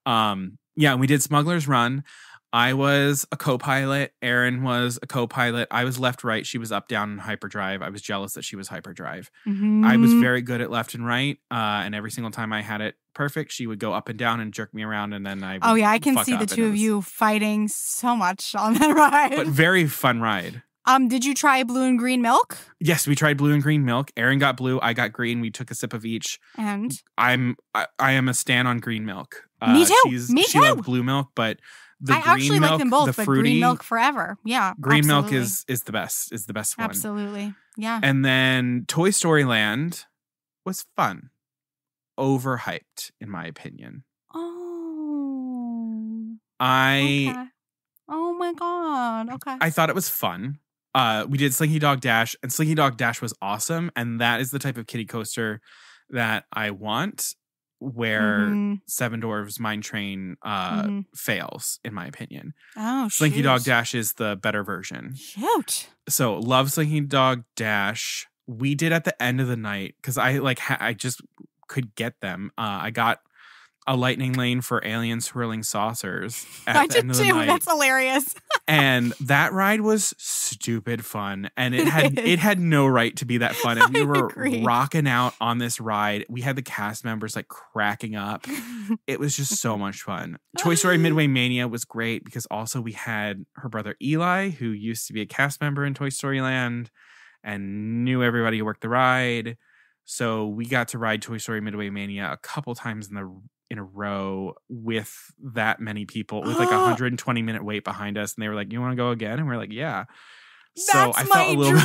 [SPEAKER 2] And we did Smuggler's Run. I was a co-pilot. Erin was a co-pilot. I was left, right. She was up, down, and hyperdrive. I was jealous that she was hyperdrive. I was very good at left and right. And every single time I had it perfect, she would go up and down and jerk me around. And then I
[SPEAKER 1] can see the two of you fighting so much on that ride.
[SPEAKER 2] But very fun ride.
[SPEAKER 1] Did you try blue and green milk?
[SPEAKER 2] Yes, we tried blue and green milk. Erin got blue. I got green. We took a sip of each.
[SPEAKER 1] And
[SPEAKER 2] I am a stan on green milk.
[SPEAKER 1] Me too.
[SPEAKER 2] She loved blue milk, but I
[SPEAKER 1] actually
[SPEAKER 2] milk,
[SPEAKER 1] like them both,
[SPEAKER 2] the
[SPEAKER 1] but
[SPEAKER 2] fruity,
[SPEAKER 1] green milk forever. Yeah,
[SPEAKER 2] green
[SPEAKER 1] absolutely.
[SPEAKER 2] milk is the best. Is the best one.
[SPEAKER 1] Absolutely, yeah.
[SPEAKER 2] And then Toy Story Land was fun, overhyped in my opinion.
[SPEAKER 1] Oh,
[SPEAKER 2] okay.
[SPEAKER 1] Oh my god. Okay.
[SPEAKER 2] I thought it was fun. We did Slinky Dog Dash, and Slinky Dog Dash was awesome. And that is the type of kiddie coaster that I want, where Seven Dwarfs Mine Train fails, in my opinion.
[SPEAKER 1] Oh,
[SPEAKER 2] Slinky Dog Dash is the better version.
[SPEAKER 1] Shoot.
[SPEAKER 2] So love Slinky Dog Dash. We did at the end of the night because I just could get them. I got a lightning lane for Alien Swirling Saucers at the end of the night.
[SPEAKER 1] That's hilarious.
[SPEAKER 2] And that ride was stupid fun. And it had no right to be that fun. And we were rocking out on this ride. We had the cast members like cracking up. It was just so much fun. Toy Story Midway Mania was great because also we had her brother Eli, who used to be a cast member in Toy Story Land and knew everybody who worked the ride. So we got to ride Toy Story Midway Mania a couple times in a row with that many people with like a 120-minute wait behind us. And they were like, you want to go again? And we're like, yeah. So I felt a little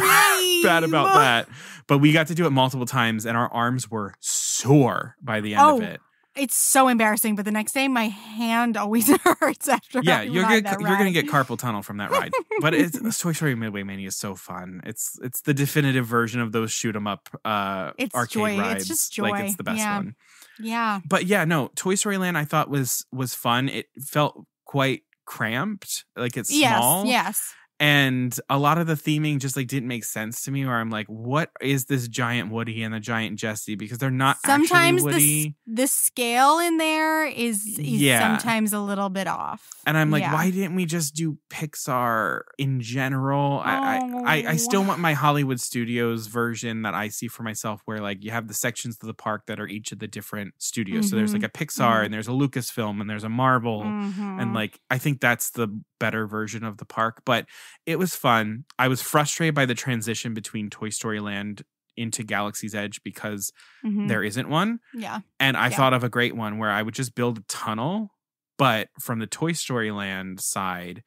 [SPEAKER 2] bad about that. But we got to do it multiple times and our arms were sore by the end of it.
[SPEAKER 1] It's so embarrassing, but the next day my hand always hurts after.
[SPEAKER 2] Yeah, you're gonna get carpal tunnel from that ride. But Toy Story Midway Mania is so fun. It's the definitive version of those shoot 'em up arcade rides.
[SPEAKER 1] It's just joy.
[SPEAKER 2] Like it's the best one.
[SPEAKER 1] Yeah.
[SPEAKER 2] But yeah, no, Toy Story Land I thought was fun. It felt quite cramped, like it's small.
[SPEAKER 1] Yes.
[SPEAKER 2] And a lot of the theming just like didn't make sense to me where I'm like, what is this giant Woody and the giant Jessie? Because they're not
[SPEAKER 1] sometimes
[SPEAKER 2] actually Woody.
[SPEAKER 1] The scale in there is sometimes a little bit off.
[SPEAKER 2] And I'm like, why didn't we just do Pixar in general? I still want my Hollywood Studios version that I see for myself where like you have the sections of the park that are each of the different studios. Mm-hmm. So there's like a Pixar and there's a Lucasfilm and there's a Marvel. Mm-hmm. And like, I think that's the better version of the park. But it was fun. I was frustrated by the transition between Toy Story Land into Galaxy's Edge because there isn't one.
[SPEAKER 1] Yeah.
[SPEAKER 2] And I thought of a great one where I would just build a tunnel, but from the Toy Story Land side,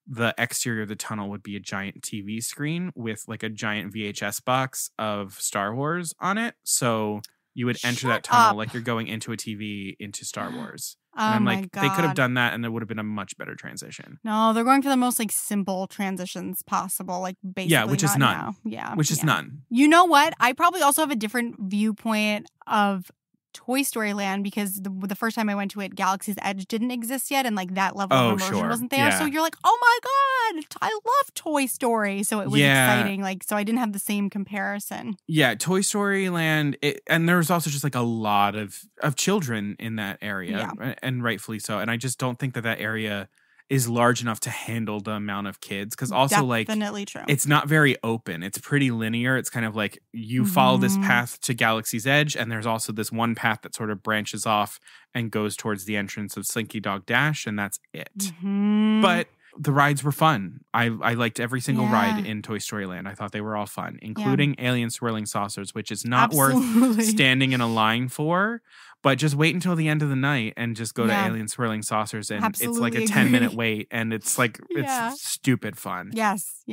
[SPEAKER 2] the exterior of the tunnel would be a giant TV screen with like a giant VHS box of Star Wars on it. So you would enter that tunnel like you're going into a TV into Star Wars. And I'm like, they could have done that and it would have been a much better transition.
[SPEAKER 1] No, they're going for the most like simple transitions possible. Like basically
[SPEAKER 2] which is none.
[SPEAKER 1] Now. Yeah.
[SPEAKER 2] Which is none.
[SPEAKER 1] You know what? I probably also have a different viewpoint of Toy Story Land because the first time I went to it, Galaxy's Edge didn't exist yet and like that level of immersion wasn't there. Yeah. So you're like, oh my God, I love Toy Story. So it was exciting. Like, so I didn't have the same comparison.
[SPEAKER 2] Yeah, Toy Story Land, and there was also just like a lot of children in that area and rightfully so. And I just don't think that area is large enough to handle the amount of kids because also
[SPEAKER 1] definitely true.
[SPEAKER 2] It's not very open. It's pretty linear. It's kind of like you follow this path to Galaxy's Edge and there's also this one path that sort of branches off and goes towards the entrance of Slinky Dog Dash and that's it. But the rides were fun. I liked every single ride in Toy Story Land. I thought they were all fun, including Alien Swirling Saucers, which is not worth standing in a line for. But just wait until the end of the night and just go to Alien Swirling Saucers and it's like a 10-minute wait and it's like it's stupid fun.
[SPEAKER 1] Yes.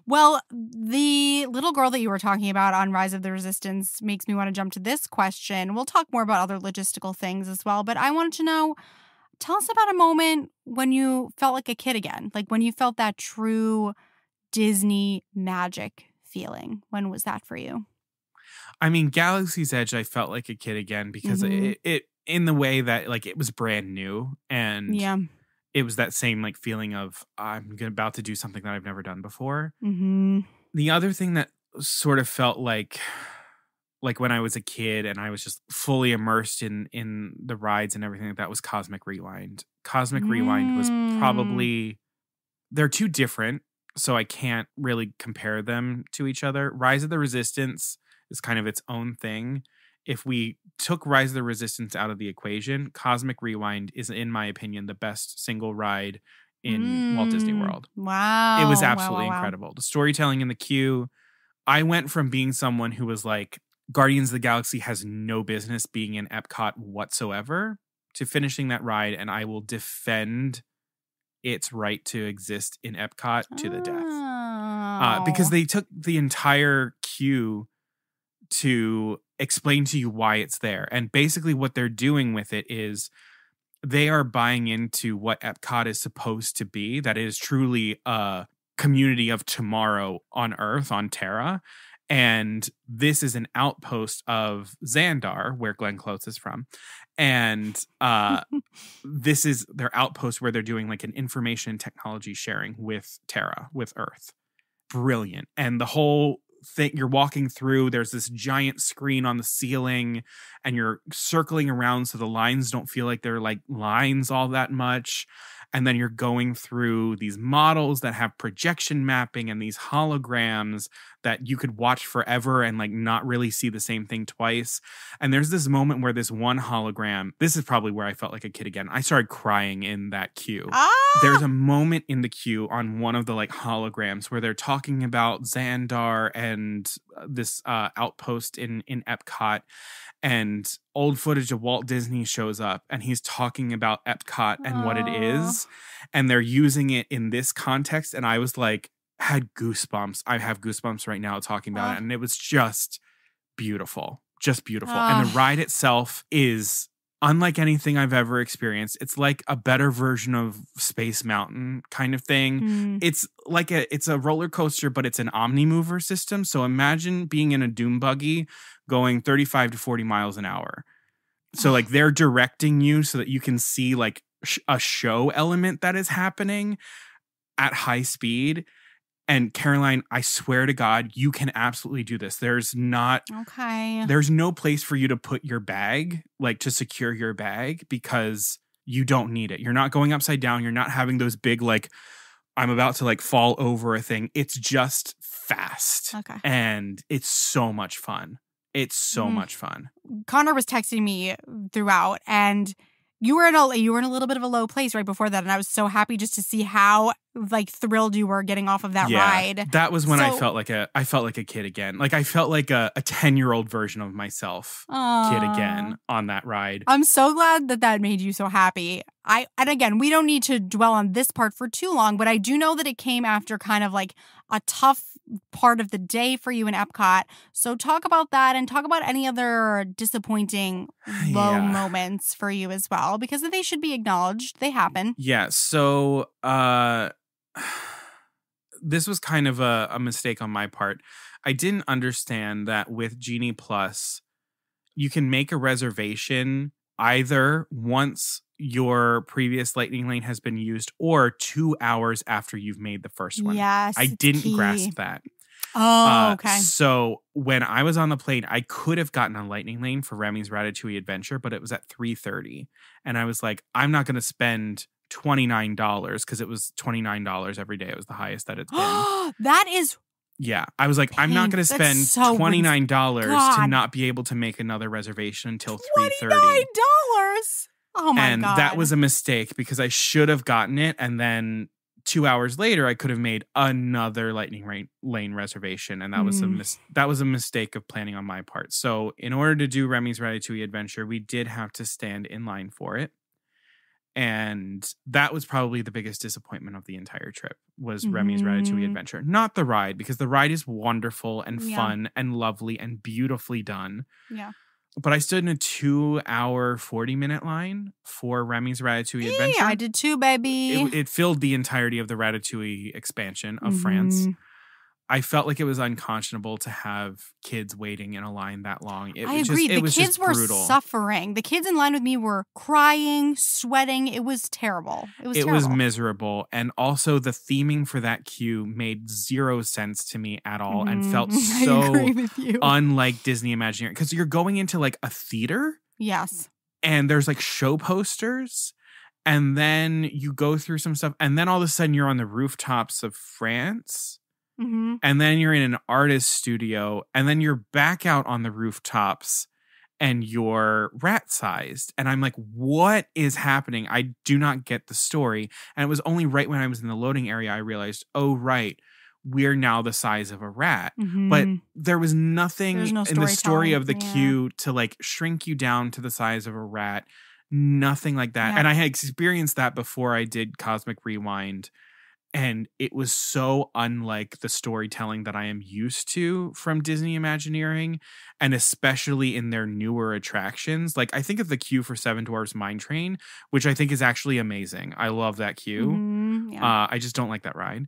[SPEAKER 1] Well, the little girl that you were talking about on Rise of the Resistance makes me want to jump to this question. We'll talk more about other logistical things as well, but I wanted to know, tell us about a moment when you felt like a kid again, like when you felt that true Disney magic feeling. When was that for you?
[SPEAKER 2] I mean, Galaxy's Edge, I felt like a kid again because it in the way that like it was brand new and it was that same like feeling of I'm about to do something that I've never done before. The other thing that sort of felt like when I was a kid and I was just fully immersed in the rides and everything like that was Cosmic Rewind. Cosmic Rewind was probably, they're too different, so I can't really compare them to each other. Rise of the Resistance is kind of its own thing. If we took Rise of the Resistance out of the equation, Cosmic Rewind is, in my opinion, the best single ride in Walt Disney World.
[SPEAKER 1] Wow.
[SPEAKER 2] It was absolutely incredible. The storytelling in the queue. I went from being someone who was like, Guardians of the Galaxy has no business being in Epcot whatsoever to finishing that ride, and I will defend its right to exist in Epcot to the death. Because they took the entire queue to explain to you why it's there. And basically what they're doing with it is they are buying into what Epcot is supposed to be, that is truly a community of tomorrow on Earth, on Terra. And this is an outpost of Xandar, where Glenn Close is from. And this is their outpost where they're doing like an information technology sharing with Terra, with Earth. Brilliant. And the whole thing, you're walking through, there's this giant screen on the ceiling and you're circling around so the lines don't feel like they're like lines all that much. And then you're going through these models that have projection mapping and these holograms that you could watch forever and like not really see the same thing twice. And there's this moment where this one hologram, this is probably where I felt like a kid again. I started crying in that queue. There's a moment in the queue on one of the like holograms where they're talking about Xandar and this outpost in Epcot, and old footage of Walt Disney shows up and he's talking about Epcot and what it is. And they're using it in this context. And I was like, had goosebumps. I have goosebumps right now talking about it. And it was just beautiful. Just beautiful. And the ride itself is unlike anything I've ever experienced. It's like a better version of Space Mountain kind of thing. It's like it's a roller coaster, but it's an omni-mover system. So imagine being in a dune buggy going 35 to 40 miles an hour. So like they're directing you so that you can see like a show element that is happening at high speed. And Caroline, I swear to God, you can absolutely do this. There's no place for you to put your bag, like to secure your bag, because you don't need it. You're not going upside down. You're not having those big, like, I'm about to like fall over a thing. It's just fast. Okay. And it's so much fun. It's so much fun.
[SPEAKER 1] Conor was texting me throughout, and you were in a little bit of a low place right before that, and I was so happy just to see how like thrilled you were getting off of that ride.
[SPEAKER 2] That was when I felt like a kid again. Like I felt like a 10-year-old version of myself, kid again on that ride.
[SPEAKER 1] I'm so glad that made you so happy. And again, we don't need to dwell on this part for too long, but I do know that it came after kind of like a tough part of the day for you in Epcot. So talk about that and talk about any other disappointing low moments for you as well, because they should be acknowledged. They happen.
[SPEAKER 2] Yeah. So this was kind of a mistake on my part. I didn't understand that with Genie Plus, you can make a reservation either once your previous Lightning Lane has been used or 2 hours after you've made the first one.
[SPEAKER 1] Yes,
[SPEAKER 2] I didn't grasp that.
[SPEAKER 1] Oh, okay.
[SPEAKER 2] So when I was on the plane, I could have gotten a Lightning Lane for Remy's Ratatouille Adventure, but it was at 3:30. And I was like, I'm not going to spend $29 because it was $29 every day. It was the highest that it's been.
[SPEAKER 1] That is...
[SPEAKER 2] Yeah. I was like, I'm not going to spend $29 to not be able to make another reservation until 3:30.
[SPEAKER 1] $29? Oh my God.
[SPEAKER 2] And that was a mistake because I should have gotten it. And then 2 hours later, I could have made another Lightning Lane reservation. And that was a mistake of planning on my part. So in order to do Remy's Ratatouille Adventure, we did have to stand in line for it. And that was probably the biggest disappointment of the entire trip was Remy's Ratatouille Adventure. Not the ride, because the ride is wonderful and fun and lovely and beautifully done. Yeah. But I stood in a 2-hour, 40-minute line for Remy's Ratatouille Adventure.
[SPEAKER 1] Yeah, I did too, baby.
[SPEAKER 2] It filled the entirety of the Ratatouille expansion of France. I felt like it was unconscionable to have kids waiting in a line that long.
[SPEAKER 1] I agree. The kids were suffering. The kids in line with me were crying, sweating. It was terrible. It was
[SPEAKER 2] miserable. And also the theming for that queue made zero sense to me at all and felt so unlike Disney Imagineering. Because you're going into like a theater.
[SPEAKER 1] Yes.
[SPEAKER 2] And there's like show posters. And then you go through some stuff. And then all of a sudden you're on the rooftops of France. And then you're in an artist studio, and then you're back out on the rooftops and you're rat-sized. And I'm like, what is happening? I do not get the story. And it was only right when I was in the loading area I realized, oh, right, we're now the size of a rat. But there was nothing in the story of the queue to like shrink you down to the size of a rat. Nothing like that. Yeah. And I had experienced that before I did Cosmic Rewind. And it was so unlike the storytelling that I am used to from Disney Imagineering, and especially in their newer attractions. Like, I think of the queue for Seven Dwarfs Mine Train, which I think is actually amazing. I love that queue. I just don't like that ride.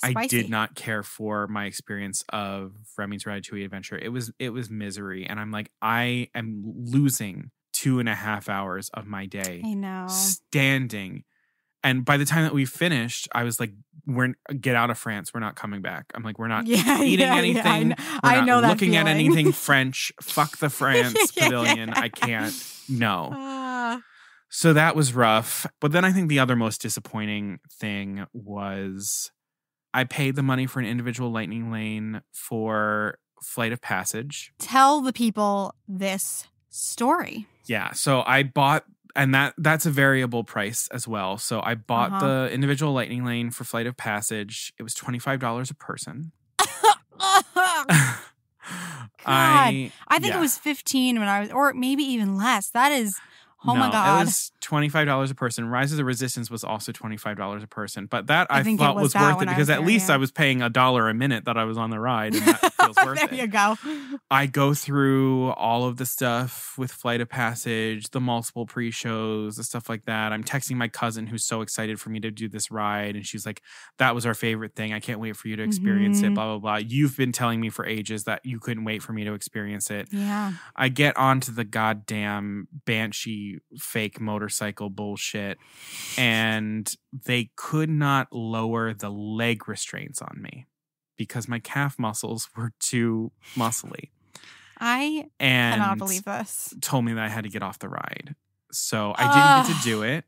[SPEAKER 2] I did not care for my experience of Remy's Ratatouille Adventure. It was misery. And I'm like, I am losing 2.5 hours of my day.
[SPEAKER 1] I know.
[SPEAKER 2] Standing. And by the time that we finished, I was like, get out of France. We're not coming back. I'm like, we're not eating anything.
[SPEAKER 1] I know that
[SPEAKER 2] looking
[SPEAKER 1] feeling.
[SPEAKER 2] at anything French. Fuck the France pavilion. I can't. No. So that was rough. But then I think the other most disappointing thing was I paid the money for an individual lightning lane for Flight of Passage.
[SPEAKER 1] Tell the people this story.
[SPEAKER 2] Yeah. So I bought, and that's a variable price as well. So I bought the individual lightning lane for Flight of Passage. It was $25 a person.
[SPEAKER 1] God. I think it was 15 when I was, or maybe even less. That is, oh my God.
[SPEAKER 2] It was $25 a person. Rise of the Resistance was also $25 a person. But that I thought was worth it because at least I was paying $1 a minute that I was on the ride, and that feels worth it.
[SPEAKER 1] There you go.
[SPEAKER 2] I go through all of the stuff with Flight of Passage, the multiple pre-shows, the stuff like that. I'm texting my cousin who's so excited for me to do this ride, and she's like, that was our favorite thing. I can't wait for you to experience it, blah, blah, blah. You've been telling me for ages that you couldn't wait for me to experience it.
[SPEAKER 1] Yeah.
[SPEAKER 2] I get onto the goddamn Banshee fake motorcycle bullshit, and they could not lower the leg restraints on me because my calf muscles were too muscly.
[SPEAKER 1] I cannot believe this.
[SPEAKER 2] Told me that I had to get off the ride. So I didn't get to do it.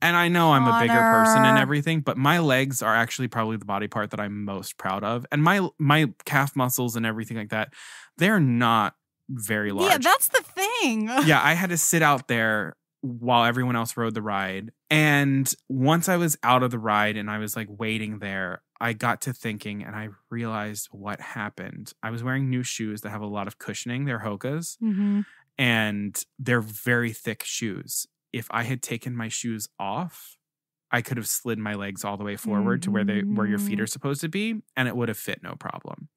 [SPEAKER 2] And I know I'm a bigger person and everything, but my legs are actually probably the body part that I'm most proud of. And my calf muscles and everything like that, they're not very large.
[SPEAKER 1] Yeah, that's the thing.
[SPEAKER 2] Yeah, I had to sit out there while everyone else rode the ride. And once I was out of the ride and I was like waiting there, I got to thinking and I realized what happened. I was wearing new shoes that have a lot of cushioning. They're Hoka's. And they're very thick shoes. If I had taken my shoes off, I could have slid my legs all the way forward to where your feet are supposed to be, and it would have fit no problem.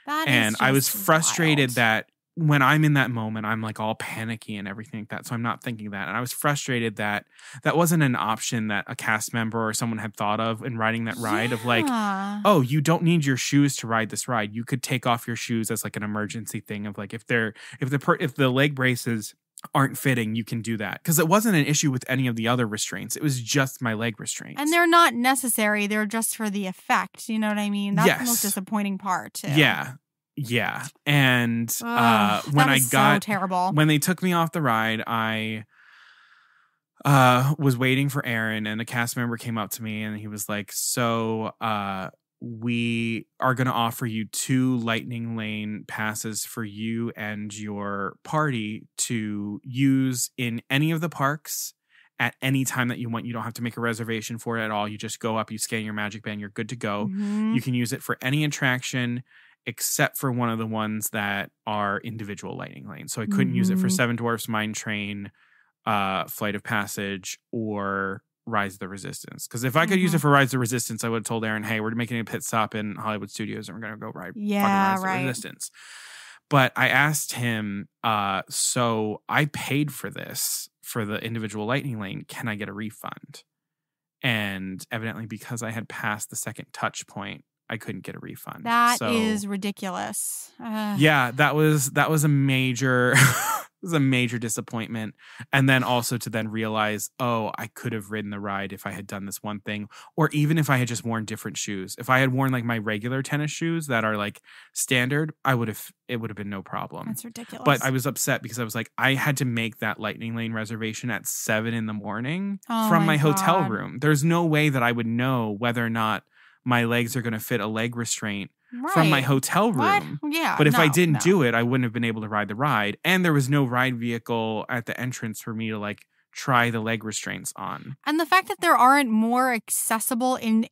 [SPEAKER 2] And I was frustrated that when I'm in that moment, I'm like all panicky and everything like that. So I'm not thinking that. And I was frustrated that that wasn't an option that a cast member or someone had thought of in riding that ride of like, oh, you don't need your shoes to ride this ride. You could take off your shoes as like an emergency thing of like, if the leg braces aren't fitting, you can do that. Because it wasn't an issue with any of the other restraints. It was just my leg restraints.
[SPEAKER 1] And they're not necessary. They're just for the effect. You know what I mean? That's the most disappointing part too.
[SPEAKER 2] Yeah. And when I got
[SPEAKER 1] so terrible.
[SPEAKER 2] When they took me off the ride, I was waiting for Aaron, and a cast member came up to me and he was like, so we are going to offer you 2 lightning lane passes for you and your party to use in any of the parks at any time that you want. You don't have to make a reservation for it at all. You just go up, you scan your magic band, you're good to go. You can use it for any attraction except for one of the ones that are individual lightning lanes. So I couldn't use it for Seven Dwarfs Mine Train, Flight of Passage, or Rise of the Resistance. Because if I could use it for Rise of the Resistance, I would have told Aaron, hey, we're making a pit stop in Hollywood Studios and we're going to go ride Rise of the Resistance. But I asked him, so I paid for this, for the individual lightning lane. Can I get a refund? And evidently, because I had passed the second touch point, I couldn't get a refund.
[SPEAKER 1] That is ridiculous.
[SPEAKER 2] Yeah, that was a major disappointment. And then also to then realize, oh, I could have ridden the ride if I had done this one thing, or even if I had just worn different shoes. If I had worn like my regular tennis shoes that are like standard, it would have been no problem.
[SPEAKER 1] That's ridiculous.
[SPEAKER 2] But I was upset because I was like, I had to make that lightning lane reservation at 7 a.m. from my hotel room. There's no way that I would know whether or not my legs are going to fit a leg restraint from my hotel room.
[SPEAKER 1] What? Yeah.
[SPEAKER 2] But if I didn't do it, I wouldn't have been able to ride the ride. And there was no ride vehicle at the entrance for me to like try the leg restraints on.
[SPEAKER 1] And the fact that there aren't more accessible in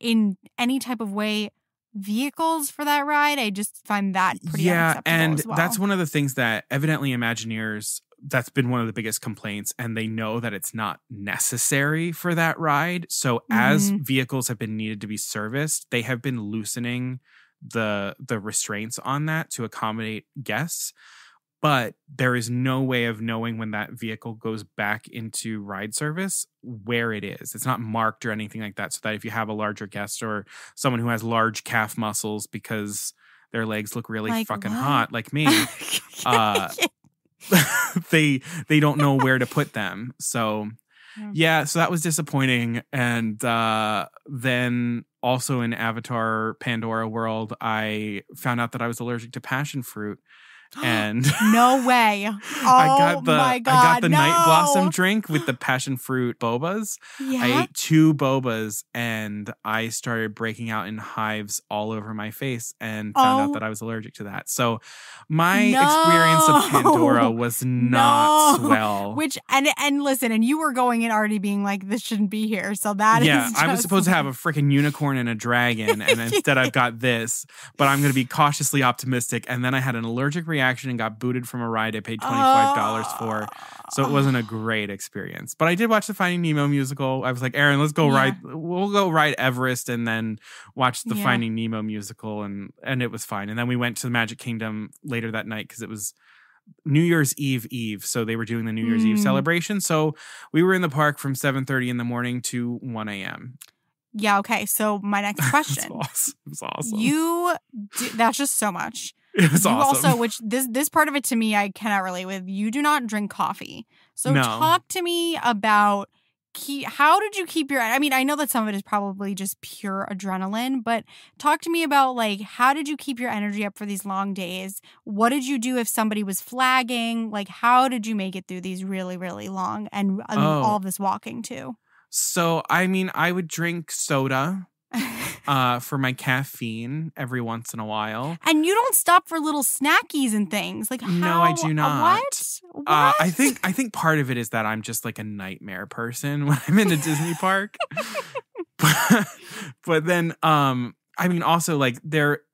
[SPEAKER 1] any type of way vehicles for that ride, I just find that pretty unacceptable
[SPEAKER 2] and
[SPEAKER 1] as well.
[SPEAKER 2] That's one of the things that evidently Imagineers, that's been one of the biggest complaints, and they know that it's not necessary for that ride. So as vehicles have been needed to be serviced, they have been loosening the restraints on that to accommodate guests. But there is no way of knowing when that vehicle goes back into ride service where it is. It's not marked or anything like that, so that if you have a larger guest or someone who has large calf muscles because their legs look really like fucking hot like me, they don't know where to put them. So yeah, so that was disappointing. And then also in Avatar Pandora World, I found out that I was allergic to passion fruit. And
[SPEAKER 1] no way. Oh my God.
[SPEAKER 2] I got the
[SPEAKER 1] no.
[SPEAKER 2] Night Blossom drink with the passion fruit bobas.
[SPEAKER 1] Yeah.
[SPEAKER 2] I ate 2 bobas and I started breaking out in hives all over my face and found out that I was allergic to that. So my experience of Pandora was not swell.
[SPEAKER 1] Which and listen, and you were going in already being like, this shouldn't be here. So that is
[SPEAKER 2] I was supposed to have a freaking unicorn and a dragon, and instead I've got this. But I'm going to be cautiously optimistic. And then I had an allergic reaction and got booted from a ride I paid $25 for. So it wasn't a great experience. But I did watch the Finding Nemo musical. I was like, Aaron, let's go ride. We'll go ride Everest and then watch the Finding Nemo musical. And it was fine. And then we went to the Magic Kingdom later that night because it was New Year's Eve. So they were doing the New Year's Eve celebration. So we were in the park from 7:30 in the morning to 1 a.m.
[SPEAKER 1] Yeah. Okay. So my next question.
[SPEAKER 2] It was awesome.
[SPEAKER 1] That's just so much.
[SPEAKER 2] It was awesome.
[SPEAKER 1] Also, which this part of it to me, I cannot relate with. You do not drink coffee. So talk to me about how did you keep your, I mean, I know that some of it is probably just pure adrenaline, but talk to me about like, how did you keep your energy up for these long days? What did you do if somebody was flagging? Like, how did you make it through these really, really long and all of this walking too? So,
[SPEAKER 2] I mean, I would drink soda for my caffeine every once in a while.
[SPEAKER 1] And you don't stop for little snackies and things. Like, how?
[SPEAKER 2] No, I do not.
[SPEAKER 1] What?
[SPEAKER 2] I think part of it is that I'm just like a nightmare person when I'm in a Disney park. But then, I mean, also like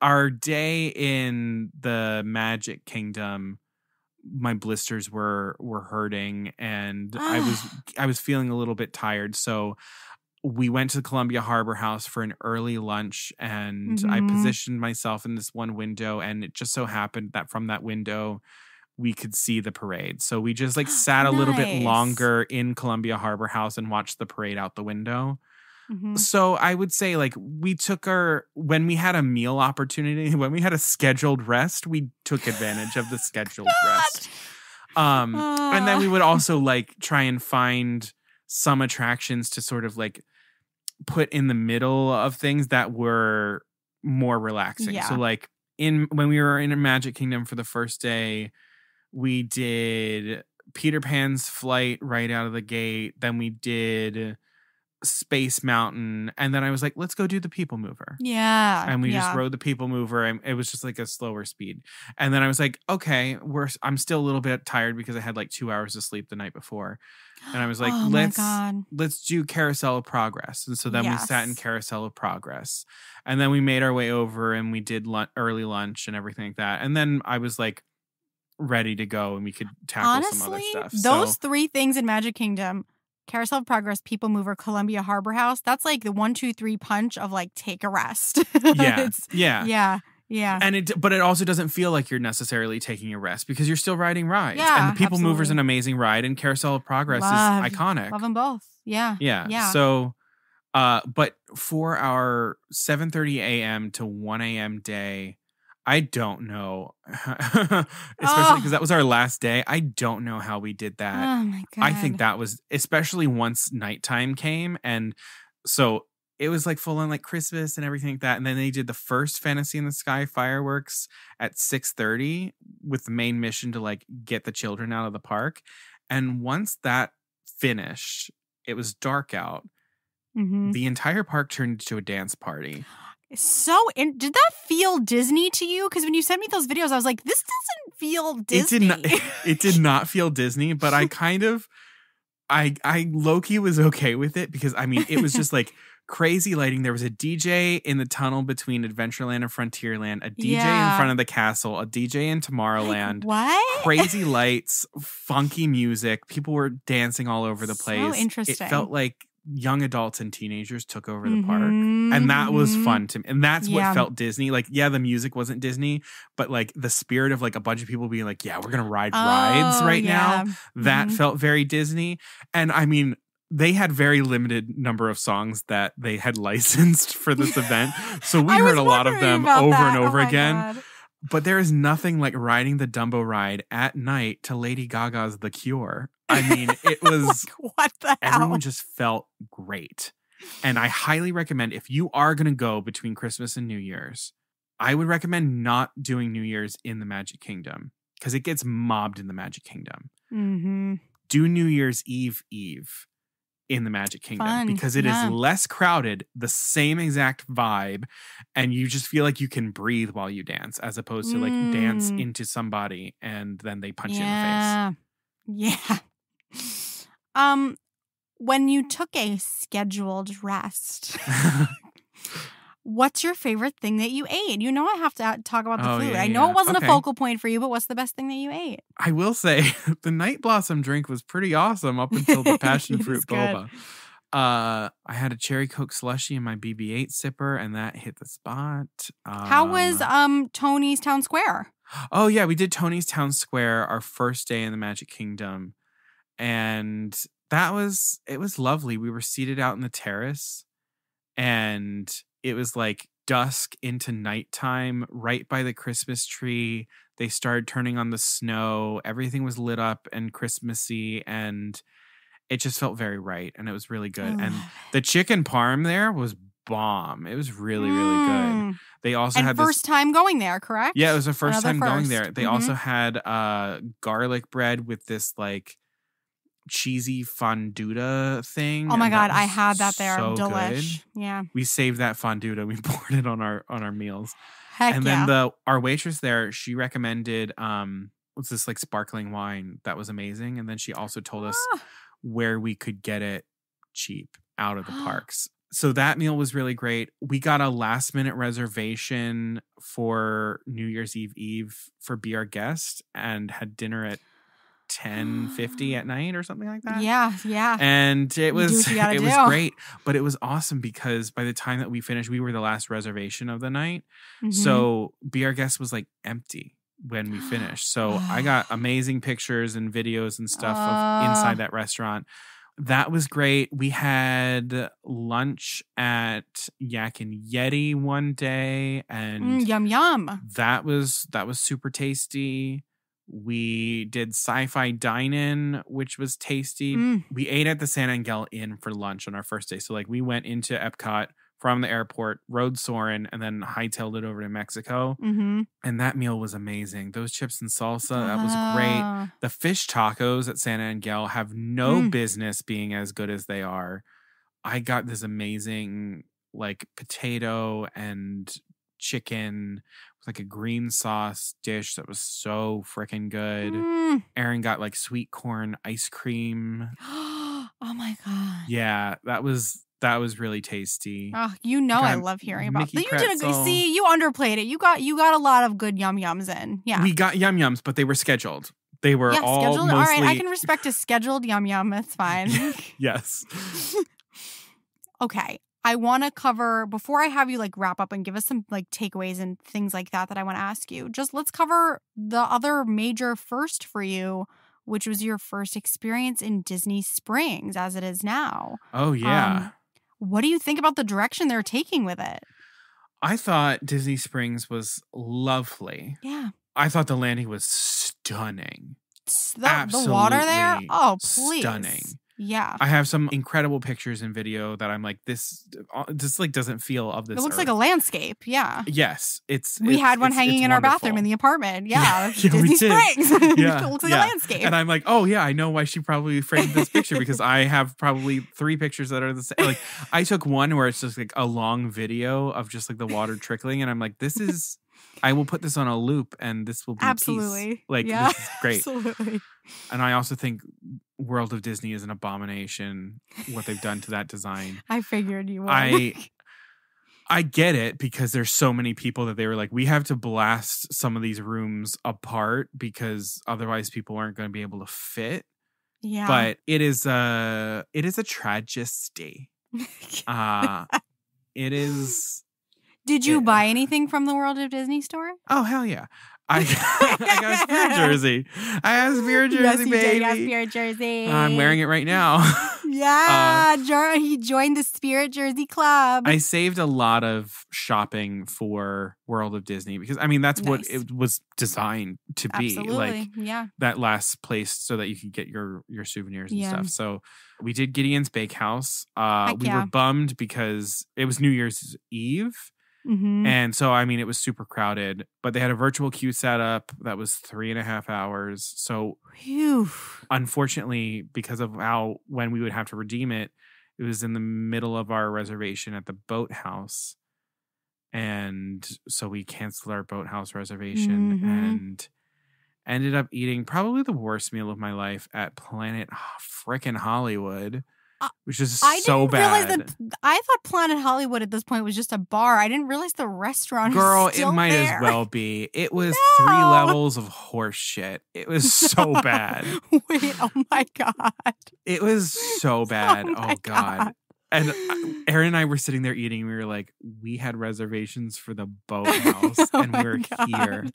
[SPEAKER 2] our day in the Magic Kingdom, my blisters were hurting and I was feeling a little bit tired. So we went to the Columbia Harbor House for an early lunch and I positioned myself in this one window, and it just so happened that from that window we could see the parade. So we just like sat a little bit longer in Columbia Harbor House and watched the parade out the window. So I would say like we took when we had a meal opportunity, when we had a scheduled rest, we took advantage of the scheduled rest. And then we would also like try and find some attractions to sort of like put in the middle of things that were more relaxing. Yeah. So like when we were in a Magic Kingdom for the first day, we did Peter Pan's flight right out of the gate. Then we did Space Mountain, and then I was like, let's go do the People Mover.
[SPEAKER 1] Yeah.
[SPEAKER 2] And we just rode the People Mover, and it was just like a slower speed. And then I was like, okay, I'm still a little bit tired because I had like 2 hours of sleep the night before. And I was like, let's do Carousel of Progress. And so then we sat in Carousel of Progress, and then we made our way over and we did early lunch and everything like that. And then I was like ready to go and we could tackle some other stuff.
[SPEAKER 1] Those 3 things in Magic Kingdom, Carousel of Progress, People Mover, Columbia Harbor House, that's like the 1, 2, 3 punch of like take a rest. Yeah.
[SPEAKER 2] But it also doesn't feel like you're necessarily taking a rest because you're still riding rides. And the People Mover is an amazing ride, and Carousel of Progress is iconic.
[SPEAKER 1] Love them both. Yeah.
[SPEAKER 2] So, but for our 7:30 a.m. to 1 a.m. day, I don't know, especially because that was our last day. I don't know how we did that.
[SPEAKER 1] Oh my God.
[SPEAKER 2] I think that was, especially once nighttime came. And so it was like full on like Christmas and everything like that. And then they did the first Fantasy in the Sky fireworks at 6:30 with the main mission to like get the children out of the park. And once that finished, it was dark out. The entire park turned into a dance party.
[SPEAKER 1] Did that feel Disney to you? Because when you sent me those videos, I was like, this doesn't feel Disney.
[SPEAKER 2] It did not feel Disney, but I kind of, I low-key was okay with it because, I mean, it was just like crazy lighting. There was a DJ in the tunnel between Adventureland and Frontierland, a DJ in front of the castle, a DJ in Tomorrowland.
[SPEAKER 1] What?
[SPEAKER 2] Crazy lights, funky music. People were dancing all over the place.
[SPEAKER 1] So interesting.
[SPEAKER 2] It felt like young adults and teenagers took over the park, and that was fun to me, and that's what felt Disney. Like, the music wasn't Disney, but like the spirit of like a bunch of people being like, we're gonna ride rides right now, that felt very Disney. And I mean, they had very limited number of songs that they had licensed for this event, so we heard a lot of them over and over again. God. But there is nothing like riding the Dumbo ride at night to Lady Gaga's The Cure. I mean, it was
[SPEAKER 1] like, what the hell?
[SPEAKER 2] Everyone just felt great. And I highly recommend, if you are going to go between Christmas and New Year's, I would recommend not doing New Year's in the Magic Kingdom. because it gets mobbed in the Magic Kingdom.
[SPEAKER 1] Mm-hmm.
[SPEAKER 2] Do New Year's Eve in the Magic Kingdom
[SPEAKER 1] Fun.
[SPEAKER 2] because it
[SPEAKER 1] Yeah.
[SPEAKER 2] is less crowded, the same exact vibe, and you just feel like you can breathe while you dance as opposed to like dance into somebody and then they punch you in the
[SPEAKER 1] face. Yeah. When you took a scheduled rest, what's your favorite thing that you ate? You know I have to talk about the food.
[SPEAKER 2] Yeah,
[SPEAKER 1] I know it wasn't
[SPEAKER 2] okay.
[SPEAKER 1] a focal point for you, but what's the best thing that you ate?
[SPEAKER 2] I will say the Night Blossom drink was pretty awesome up until the passion fruit boba. I had a cherry Coke slushie in my BB-8 sipper, and that hit the spot.
[SPEAKER 1] How was Tony's Town Square?
[SPEAKER 2] Oh yeah, we did Tony's Town Square our first day in the Magic Kingdom, and it was lovely. We were seated out in the terrace, and it was like dusk into nighttime, right by the Christmas tree. They started turning on the snow. Everything was lit up and Christmassy, and it just felt very right, and it was really good. And the chicken parm there was bomb. It was really, really good. They also had
[SPEAKER 1] first time going there, correct?
[SPEAKER 2] Yeah, it was the first time going there. They
[SPEAKER 1] Mm-hmm.
[SPEAKER 2] also had garlic bread with this like cheesy fonduta thing.
[SPEAKER 1] Oh my God,
[SPEAKER 2] was
[SPEAKER 1] I had that there.
[SPEAKER 2] So
[SPEAKER 1] Delish.
[SPEAKER 2] good.
[SPEAKER 1] Yeah.
[SPEAKER 2] We saved that fonduta. We poured it on our meals.
[SPEAKER 1] Heck
[SPEAKER 2] and
[SPEAKER 1] yeah.
[SPEAKER 2] then our waitress there, she recommended what's this like sparkling wine that was amazing. And then she also told us where we could get it cheap out of the parks. So that meal was really great. We got a last minute reservation for New Year's Eve for Be Our Guest and had dinner at 10:50 at night or something like that.
[SPEAKER 1] Yeah.
[SPEAKER 2] And it was
[SPEAKER 1] do.
[SPEAKER 2] great, but it was awesome because by the time that we finished, we were the last reservation of the night.
[SPEAKER 1] Mm-hmm.
[SPEAKER 2] So Be Our Guest was like empty when we finished. So I got amazing pictures and videos and stuff of inside that restaurant. That was great. We had lunch at Yak and Yeti one day, and
[SPEAKER 1] yum.
[SPEAKER 2] That was super tasty. We did sci-fi dine-in, which was tasty. We ate at the San Angel Inn for lunch on our first day. So like we went into Epcot from the airport, rode Soarin', and then hightailed it over to Mexico.
[SPEAKER 1] Mm-hmm.
[SPEAKER 2] And that meal was amazing. Those chips and salsa, that was great. The fish tacos at San Angel have no business being as good as they are. I got this amazing like potato and chicken with like a green sauce dish that was so freaking good. Aaron got like sweet corn ice cream.
[SPEAKER 1] Oh my God.
[SPEAKER 2] Yeah, that was really tasty.
[SPEAKER 1] Oh, I love hearing about
[SPEAKER 2] Mickey
[SPEAKER 1] that. You underplayed it. You got a lot of good yum yums in. Yeah.
[SPEAKER 2] We got yum yums, but they were scheduled. They were all
[SPEAKER 1] scheduled.
[SPEAKER 2] mostly...
[SPEAKER 1] All right, I can respect a scheduled yum yum. That's fine.
[SPEAKER 2] Yes.
[SPEAKER 1] Okay. I want to cover, before I have you like wrap up and give us some like takeaways and things like that I want to ask you, just let's cover the other major first for you, which was your first experience in Disney Springs as it is now.
[SPEAKER 2] Oh, yeah.
[SPEAKER 1] What do you think about the direction they're taking with it?
[SPEAKER 2] I thought Disney Springs was lovely.
[SPEAKER 1] Yeah.
[SPEAKER 2] I thought the landing was stunning.
[SPEAKER 1] The water there? Oh, please.
[SPEAKER 2] Stunning.
[SPEAKER 1] Yeah.
[SPEAKER 2] I have some incredible pictures and video that I'm like, this like doesn't feel of this
[SPEAKER 1] It looks
[SPEAKER 2] earth.
[SPEAKER 1] like a landscape. Yeah.
[SPEAKER 2] Yes.
[SPEAKER 1] We had one hanging in our
[SPEAKER 2] wonderful.
[SPEAKER 1] bathroom in the apartment. Yeah.
[SPEAKER 2] Yeah,
[SPEAKER 1] Disney Springs.
[SPEAKER 2] Yeah.
[SPEAKER 1] It looks like a landscape.
[SPEAKER 2] And I'm like, oh yeah, I know why she probably framed this picture because I have probably 3 pictures that are the same. Like I took one where it's just like a long video of just like the water trickling. And I'm like, I will put this on a loop and this will be
[SPEAKER 1] absolutely
[SPEAKER 2] peace. Like
[SPEAKER 1] yeah,
[SPEAKER 2] this is great.
[SPEAKER 1] Absolutely.
[SPEAKER 2] And I also think World of Disney is an abomination, what they've done to that design.
[SPEAKER 1] I figured you would.
[SPEAKER 2] I get it because there's so many people that they were like, we have to blast some of these rooms apart because otherwise people aren't going to be able to fit.
[SPEAKER 1] Yeah.
[SPEAKER 2] But it is a tragedy. It is.
[SPEAKER 1] Did you buy anything from the World of Disney store?
[SPEAKER 2] Oh, hell yeah. I got a Spirit jersey. I have a Spirit jersey,
[SPEAKER 1] yes, you
[SPEAKER 2] baby.
[SPEAKER 1] Did, a Spirit jersey.
[SPEAKER 2] I'm wearing it right now.
[SPEAKER 1] Yeah, he joined the Spirit Jersey Club.
[SPEAKER 2] I saved a lot of shopping for World of Disney because, I mean, that's what it was designed to be.
[SPEAKER 1] Absolutely,
[SPEAKER 2] like that last place so that you could get your souvenirs and stuff. So we did Gideon's Bakehouse. We were bummed because it was New Year's Eve.
[SPEAKER 1] Mm-hmm.
[SPEAKER 2] And so, I mean, it was super crowded, but they had a virtual queue set up that was 3.5 hours. So
[SPEAKER 1] Phew.
[SPEAKER 2] unfortunately, because of when we would have to redeem it, it was in the middle of our reservation at the boathouse. And so we canceled our boathouse reservation and ended up eating probably the worst meal of my life at Planet frickin' Hollywood, which is so bad.
[SPEAKER 1] Realize that I thought Planet Hollywood at this point was just a bar. I didn't realize the restaurant
[SPEAKER 2] Girl,
[SPEAKER 1] was still
[SPEAKER 2] it might
[SPEAKER 1] there.
[SPEAKER 2] as well be. It was 3 levels of horse shit. It was so bad.
[SPEAKER 1] Wait, oh my God.
[SPEAKER 2] It was so bad. Oh God. And Aaron and I were sitting there eating. We were like, we had reservations for the boathouse and we're here.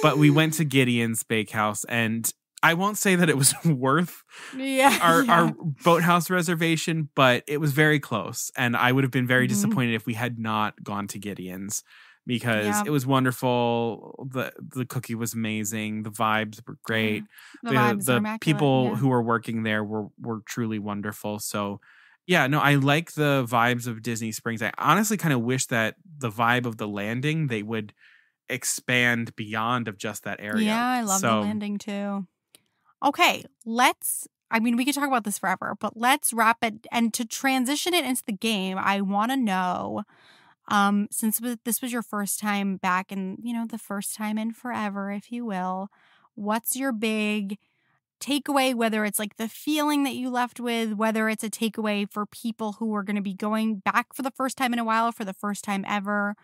[SPEAKER 2] But we went to Gideon's Bakehouse, and I won't say that it was worth our boathouse reservation, but it was very close. And I would have been very disappointed if we had not gone to Gideon's, because it was wonderful. The cookie was amazing. The vibes were great. The people who were working there were truly wonderful. So yeah, no, I like the vibes of Disney Springs. I honestly kind of wish that the vibe of the landing, they would expand beyond of just that area.
[SPEAKER 1] Yeah, I love the landing too. Okay, we could talk about this forever, but let's wrap it. And to transition it into the game, I want to know, since this was your first time back and, the first time in forever, if you will, what's your big takeaway, whether it's like the feeling that you left with, whether it's a takeaway for people who are going to be going back for the first time in a while, for the first time ever?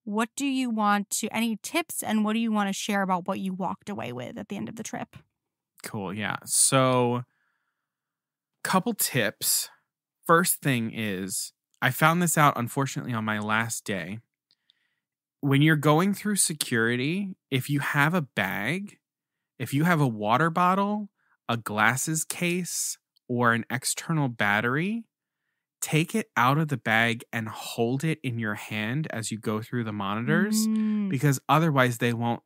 [SPEAKER 1] What do you want to, any tips, and what do you want to share about what you walked away with at the end of the trip?
[SPEAKER 2] Cool. Yeah. So, couple tips. First thing is, I found this out, unfortunately, on my last day. When you're going through security, if you have a bag, if you have a water bottle, a glasses case, or an external battery, take it out of the bag and hold it in your hand as you go through the monitors, because otherwise they won't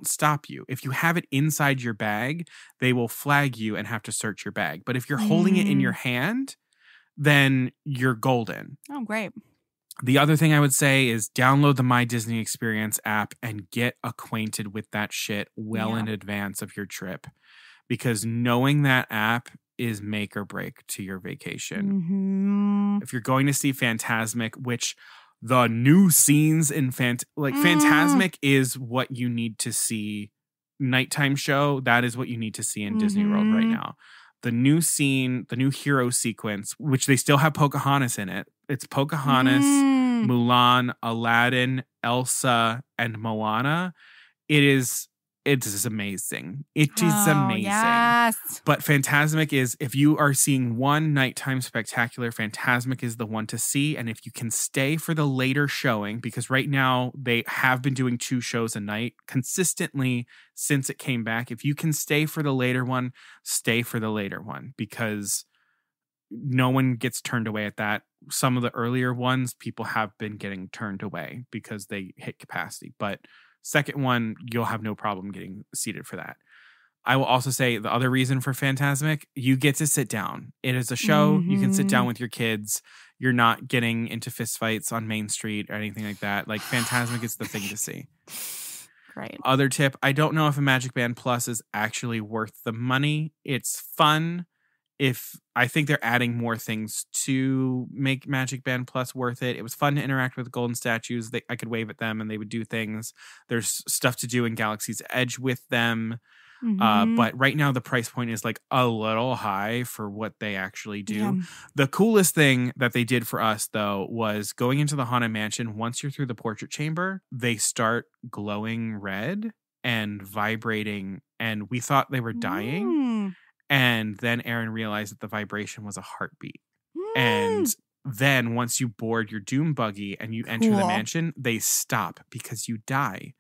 [SPEAKER 2] stop you. If you have it inside your bag, they will flag you and have to search your bag. But if you're holding it in your hand, then you're golden.
[SPEAKER 1] Oh, great.
[SPEAKER 2] The other thing I would say is download the My Disney Experience app and get acquainted with that shit in advance of your trip, because knowing that app is make or break to your vacation. If you're going to see Fantasmic, which the new scenes in Fantasmic is what you need to see. Nighttime show, that is what you need to see in Disney World right now. The new scene, the new hero sequence, which they still have Pocahontas in it. It's Pocahontas, Mulan, Aladdin, Elsa, and Moana. It is amazing. It is amazing.
[SPEAKER 1] Yes.
[SPEAKER 2] But Fantasmic is, if you are seeing one nighttime spectacular, Fantasmic is the one to see. And if you can stay for the later showing, because right now they have been doing 2 shows a night consistently since it came back. If you can stay for the later one, stay for the later one, because no one gets turned away at that. Some of the earlier ones, people have been getting turned away because they hit capacity. But second one, you'll have no problem getting seated for that. I will also say the other reason for Fantasmic, you get to sit down. It is a show. You can sit down with your kids. You're not getting into fistfights on Main Street or anything like that. Like, Fantasmic is the thing to see.
[SPEAKER 1] Great.
[SPEAKER 2] Other tip, I don't know if a Magic Band Plus is actually worth the money. It's fun. I think they're adding more things to make Magic Band Plus worth it. It was fun to interact with golden statues. I could wave at them and they would do things. There's stuff to do in Galaxy's Edge with them. But right now the price point is like a little high for what they actually do. Yeah. The coolest thing that they did for us, though, was going into the Haunted Mansion. Once you're through the portrait chamber, they start glowing red and vibrating. And we thought they were dying. And then Aaron realized that the vibration was a heartbeat. And then once you board your Doom buggy and you enter the mansion, they stop because you die.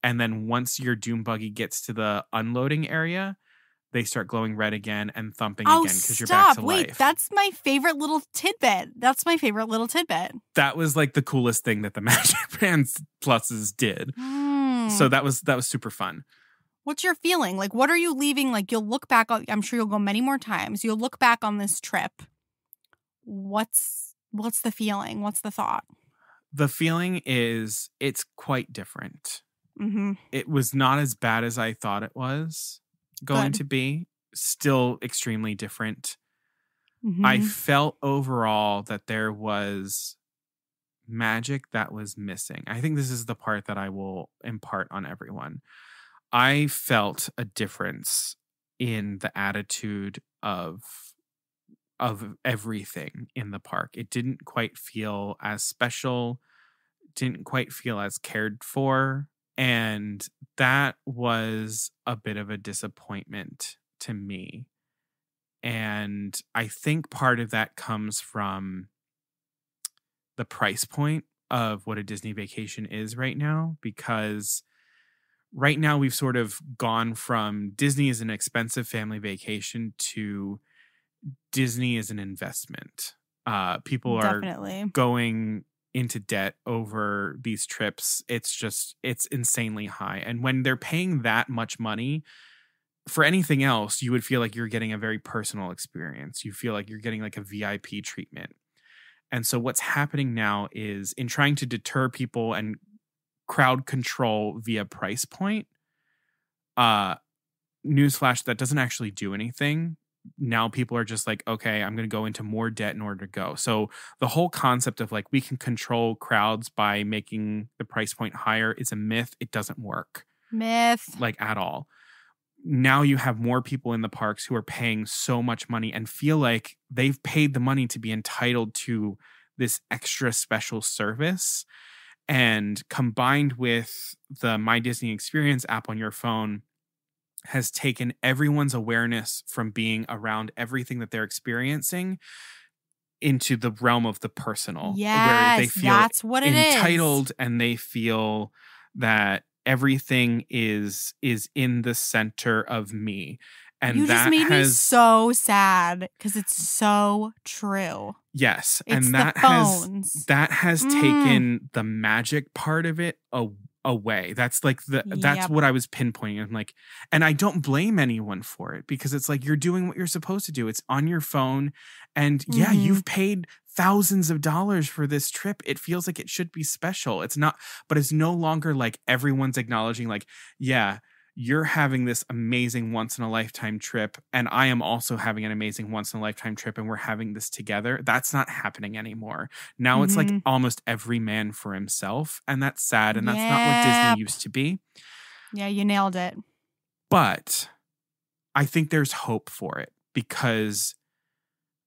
[SPEAKER 2] And then once your Doom buggy gets to the unloading area, they start glowing red again and thumping again because you're back to life.
[SPEAKER 1] Wait, that's my favorite little tidbit. That
[SPEAKER 2] was like the coolest thing that the Magic Band Pluses did. So that was super fun.
[SPEAKER 1] What's your feeling? Like, what are you leaving? Like, you'll look back on, I'm sure you'll go many more times. You'll look back on this trip. What's the feeling? What's the thought?
[SPEAKER 2] The feeling is it's quite different.
[SPEAKER 1] Mm-hmm.
[SPEAKER 2] It was not as bad as I thought it was going
[SPEAKER 1] Good.
[SPEAKER 2] to be. Still extremely different.
[SPEAKER 1] Mm-hmm.
[SPEAKER 2] I felt overall that there was magic that was missing. I think this is the part that I will impart on everyone. I felt a difference in the attitude of everything in the park. It didn't quite feel as special, didn't quite feel as cared for, and that was a bit of a disappointment to me. And I think part of that comes from the price point of what a Disney vacation is right now, because right now we've sort of gone from Disney as an expensive family vacation to Disney as an investment. People are
[SPEAKER 1] Definitely.
[SPEAKER 2] going into debt over these trips. It's insanely high. And when they're paying that much money for anything else, you would feel like you're getting a very personal experience. You feel like you're getting like a VIP treatment. And so what's happening now is, in trying to deter people and crowd control via price point, newsflash, that doesn't actually do anything. Now people are just like, okay, I'm going to go into more debt in order to go. So the whole concept of like we can control crowds by making the price point higher is a myth. It doesn't work.
[SPEAKER 1] Myth.
[SPEAKER 2] Like at all. Now you have more people in the parks who are paying so much money and feel like they've paid the money to be entitled to this extra special service. And combined with the My Disney Experience app on your phone has taken everyone's awareness from being around everything that they're experiencing into the realm of the personal.
[SPEAKER 1] Yes,
[SPEAKER 2] where they feel
[SPEAKER 1] that's what it is.
[SPEAKER 2] entitled, and they feel that everything is in the center of me. And
[SPEAKER 1] you
[SPEAKER 2] that
[SPEAKER 1] just made me
[SPEAKER 2] has
[SPEAKER 1] so sad because it's so true.
[SPEAKER 2] yes,
[SPEAKER 1] It's
[SPEAKER 2] and
[SPEAKER 1] the
[SPEAKER 2] that
[SPEAKER 1] phones.
[SPEAKER 2] has taken the magic part of it away. That's like that's
[SPEAKER 1] Yep.
[SPEAKER 2] what I was pinpointing. I'm like, and I don't blame anyone for it, because it's like you're doing what you're supposed to do. It's on your phone, and yeah,
[SPEAKER 1] Mhm.
[SPEAKER 2] you've paid thousands of dollars for this trip. It feels like it should be special. It's not, but it's no longer like everyone's acknowledging like, yeah, you're having this amazing once in a lifetime trip, and I am also having an amazing once in a lifetime trip, and we're having this together. That's not happening anymore. Now it's like
[SPEAKER 1] Mhm.
[SPEAKER 2] almost every man for himself, and that's sad, and that's not what
[SPEAKER 1] Yep.
[SPEAKER 2] Disney used to be.
[SPEAKER 1] Yeah, you nailed it.
[SPEAKER 2] But I think there's hope for it, because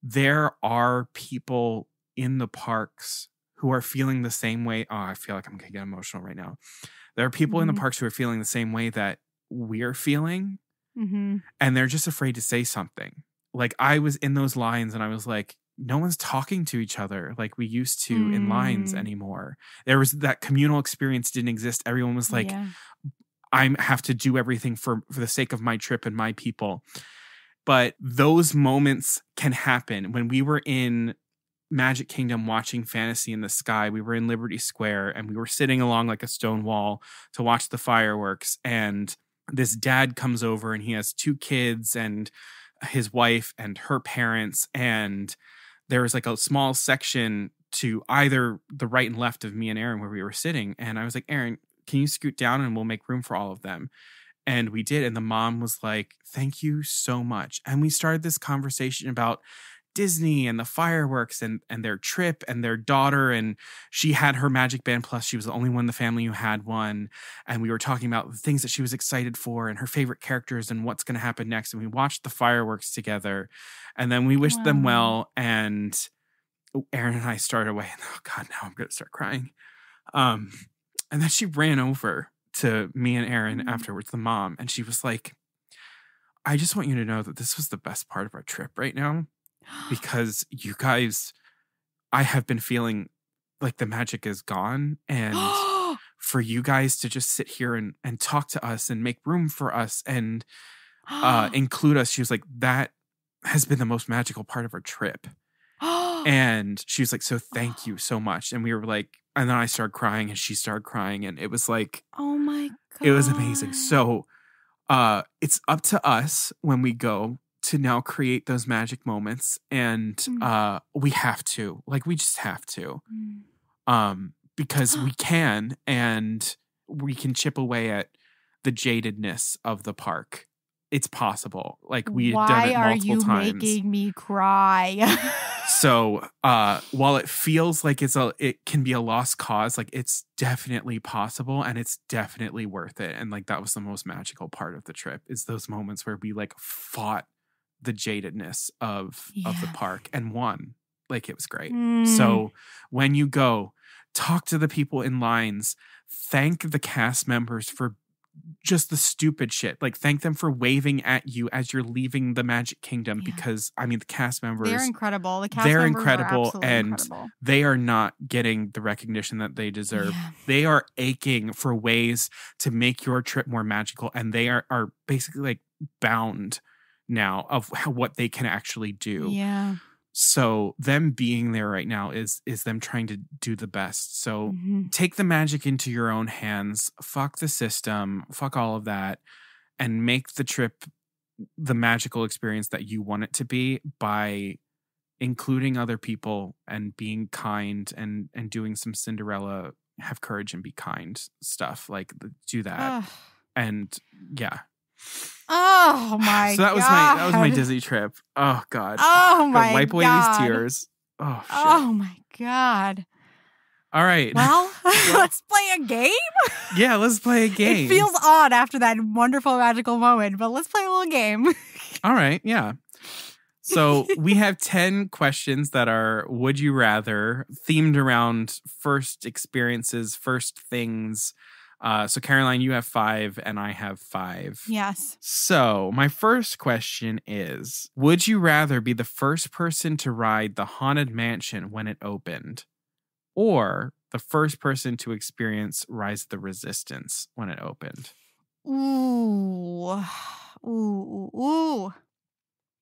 [SPEAKER 2] there are people in the parks who are feeling the same way. Oh, I feel like I'm going to get emotional right now. There are people in the
[SPEAKER 1] Mhm.
[SPEAKER 2] parks who are feeling the same way that we're feeling,
[SPEAKER 1] Mm-hmm.
[SPEAKER 2] and they're just afraid to say something. Like, I was in those lines and I was like, no one's talking to each other like we used to in lines anymore. There was that communal experience didn't exist. Everyone was like,
[SPEAKER 1] Yeah.
[SPEAKER 2] I have to do everything for the sake of my trip and my people. But those moments can happen. When we were in Magic Kingdom watching Fantasy in the Sky, we were in Liberty Square, and we were sitting along like a stone wall to watch the fireworks. And this dad comes over, and he has 2 kids and his wife and her parents. And there was like a small section to either the right and left of me and Aaron where we were sitting. And I was like, Aaron, can you scoot down and we'll make room for all of them? And we did. And the mom was like, thank you so much. And we started this conversation about Disney and the fireworks and their trip and their daughter. And she had her Magic Band Plus. She was the only one in the family who had one. And we were talking about the things that she was excited for and her favorite characters and what's going to happen next. And we watched the fireworks together. And then we wished them well. And Aaron and I started away. And oh God, now I'm going to start crying. And then she ran over to me and Aaron afterwards, the mom. And she was like, I just want you to know that this was the best part of our trip right now. Because you guys, I have been feeling like the magic is gone. And for you guys to just sit here and talk to us and make room for us and include us, she was like, that has been the most magical part of our trip. And she was like, so thank you so much. And we were like, and then I started crying and she started crying. And it was like,
[SPEAKER 1] Oh my God.
[SPEAKER 2] it was amazing. So it's up to us when we go to now create those magic moments. And we have to, like, we just have to. because we can, and we can chip away at the jadedness of the park. It's possible. Like, we've done it multiple times.
[SPEAKER 1] Why are you making me cry?
[SPEAKER 2] So while it feels like it can be a lost cause, like, it's definitely possible and it's definitely worth it. And like, that was the most magical part of the trip, is those moments where we like fought the jadedness of the park and won. Like, it was great. So when you go, talk to the people in lines, thank the cast members for just the stupid shit. Like, thank them for waving at you as you're leaving the Magic Kingdom, because I mean, the cast members,
[SPEAKER 1] they're incredible. The cast
[SPEAKER 2] they're
[SPEAKER 1] members
[SPEAKER 2] incredible,
[SPEAKER 1] are absolutely
[SPEAKER 2] and
[SPEAKER 1] incredible.
[SPEAKER 2] they are not getting the recognition that they deserve. They are aching for ways to make your trip more magical, and they are basically like bound now of what they can actually do.
[SPEAKER 1] Yeah.
[SPEAKER 2] So them being there right now is them trying to do the best. So take the magic into your own hands. Fuck the system. Fuck all of that. And make the trip the magical experience that you want it to be by including other people and being kind and doing some Cinderella, have courage and be kind stuff. Like, do that. And yeah.
[SPEAKER 1] Oh my god.
[SPEAKER 2] So that was my Disney trip. Oh god.
[SPEAKER 1] Oh my god.
[SPEAKER 2] Wipe away these tears. Oh shit.
[SPEAKER 1] Oh my god.
[SPEAKER 2] All right.
[SPEAKER 1] Well, let's play a game.
[SPEAKER 2] Yeah, let's play a game.
[SPEAKER 1] It feels odd after that wonderful magical moment, but let's play a little game.
[SPEAKER 2] All right, yeah. So we have 10 questions that are would you rather, themed around first experiences, first things. So Caroline, you have 5 and I have 5.
[SPEAKER 1] Yes.
[SPEAKER 2] So my first question is, would you rather be the first person to ride the Haunted Mansion when it opened, or the first person to experience Rise of the Resistance when it opened?
[SPEAKER 1] Ooh.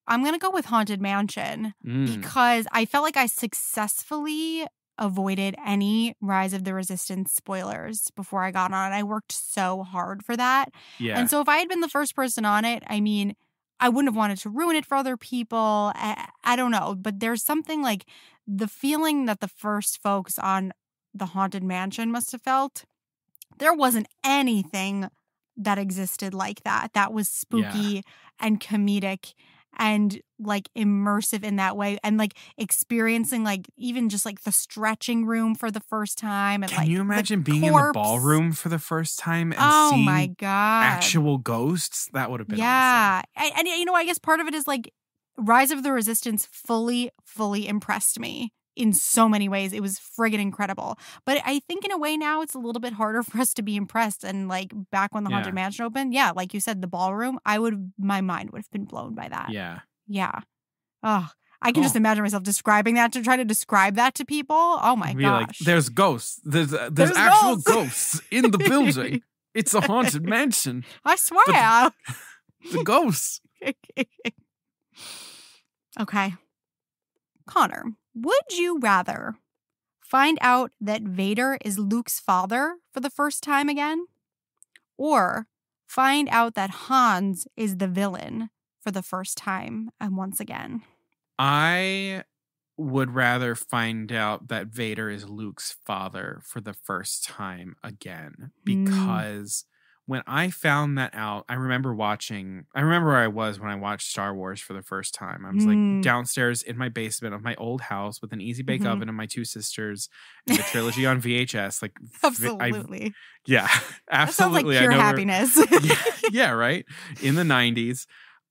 [SPEAKER 1] I'm going to go with Haunted Mansion because I felt like I successfully avoided any Rise of the Resistance spoilers before I got on it. I worked so hard for that.
[SPEAKER 2] Yeah.
[SPEAKER 1] And so if I had been the first person on it, I mean, I wouldn't have wanted to ruin it for other people. I don't know. But there's something like the feeling that the first folks on the Haunted Mansion must have felt. There wasn't anything that existed like that. That was spooky and comedic and like immersive in that way, and like experiencing like even just like the stretching room for the first time. And
[SPEAKER 2] can
[SPEAKER 1] like,
[SPEAKER 2] you imagine being in the ballroom for the first time and seeing
[SPEAKER 1] my God.
[SPEAKER 2] actual ghosts? That would have been awesome.
[SPEAKER 1] And you know, I guess part of it is like Rise of the Resistance fully impressed me in so many ways. It was friggin' incredible. But I think in a way now it's a little bit harder for us to be impressed. And like back when the Haunted Mansion opened, like you said, the ballroom, my mind would have been blown by that. Yeah. Oh, I can just imagine myself describing that, to try to describe that to people. Oh my gosh.
[SPEAKER 2] Like, there's ghosts. There's actual ghosts in the building. It's a haunted mansion.
[SPEAKER 1] I swear.
[SPEAKER 2] The ghosts.
[SPEAKER 1] Okay. Connor, would you rather find out that Vader is Luke's father for the first time again, or find out that Hans is the villain for the first time and once again?
[SPEAKER 2] I would rather find out that Vader is Luke's father for the first time again, because when I found that out, I remember where I was when I watched Star Wars for the first time. I was like downstairs in my basement of my old house with an easy bake oven and my 2 sisters and the trilogy on VHS. Like,
[SPEAKER 1] absolutely.
[SPEAKER 2] Absolutely.
[SPEAKER 1] That sounds like pure happiness.
[SPEAKER 2] Right? In the 90s.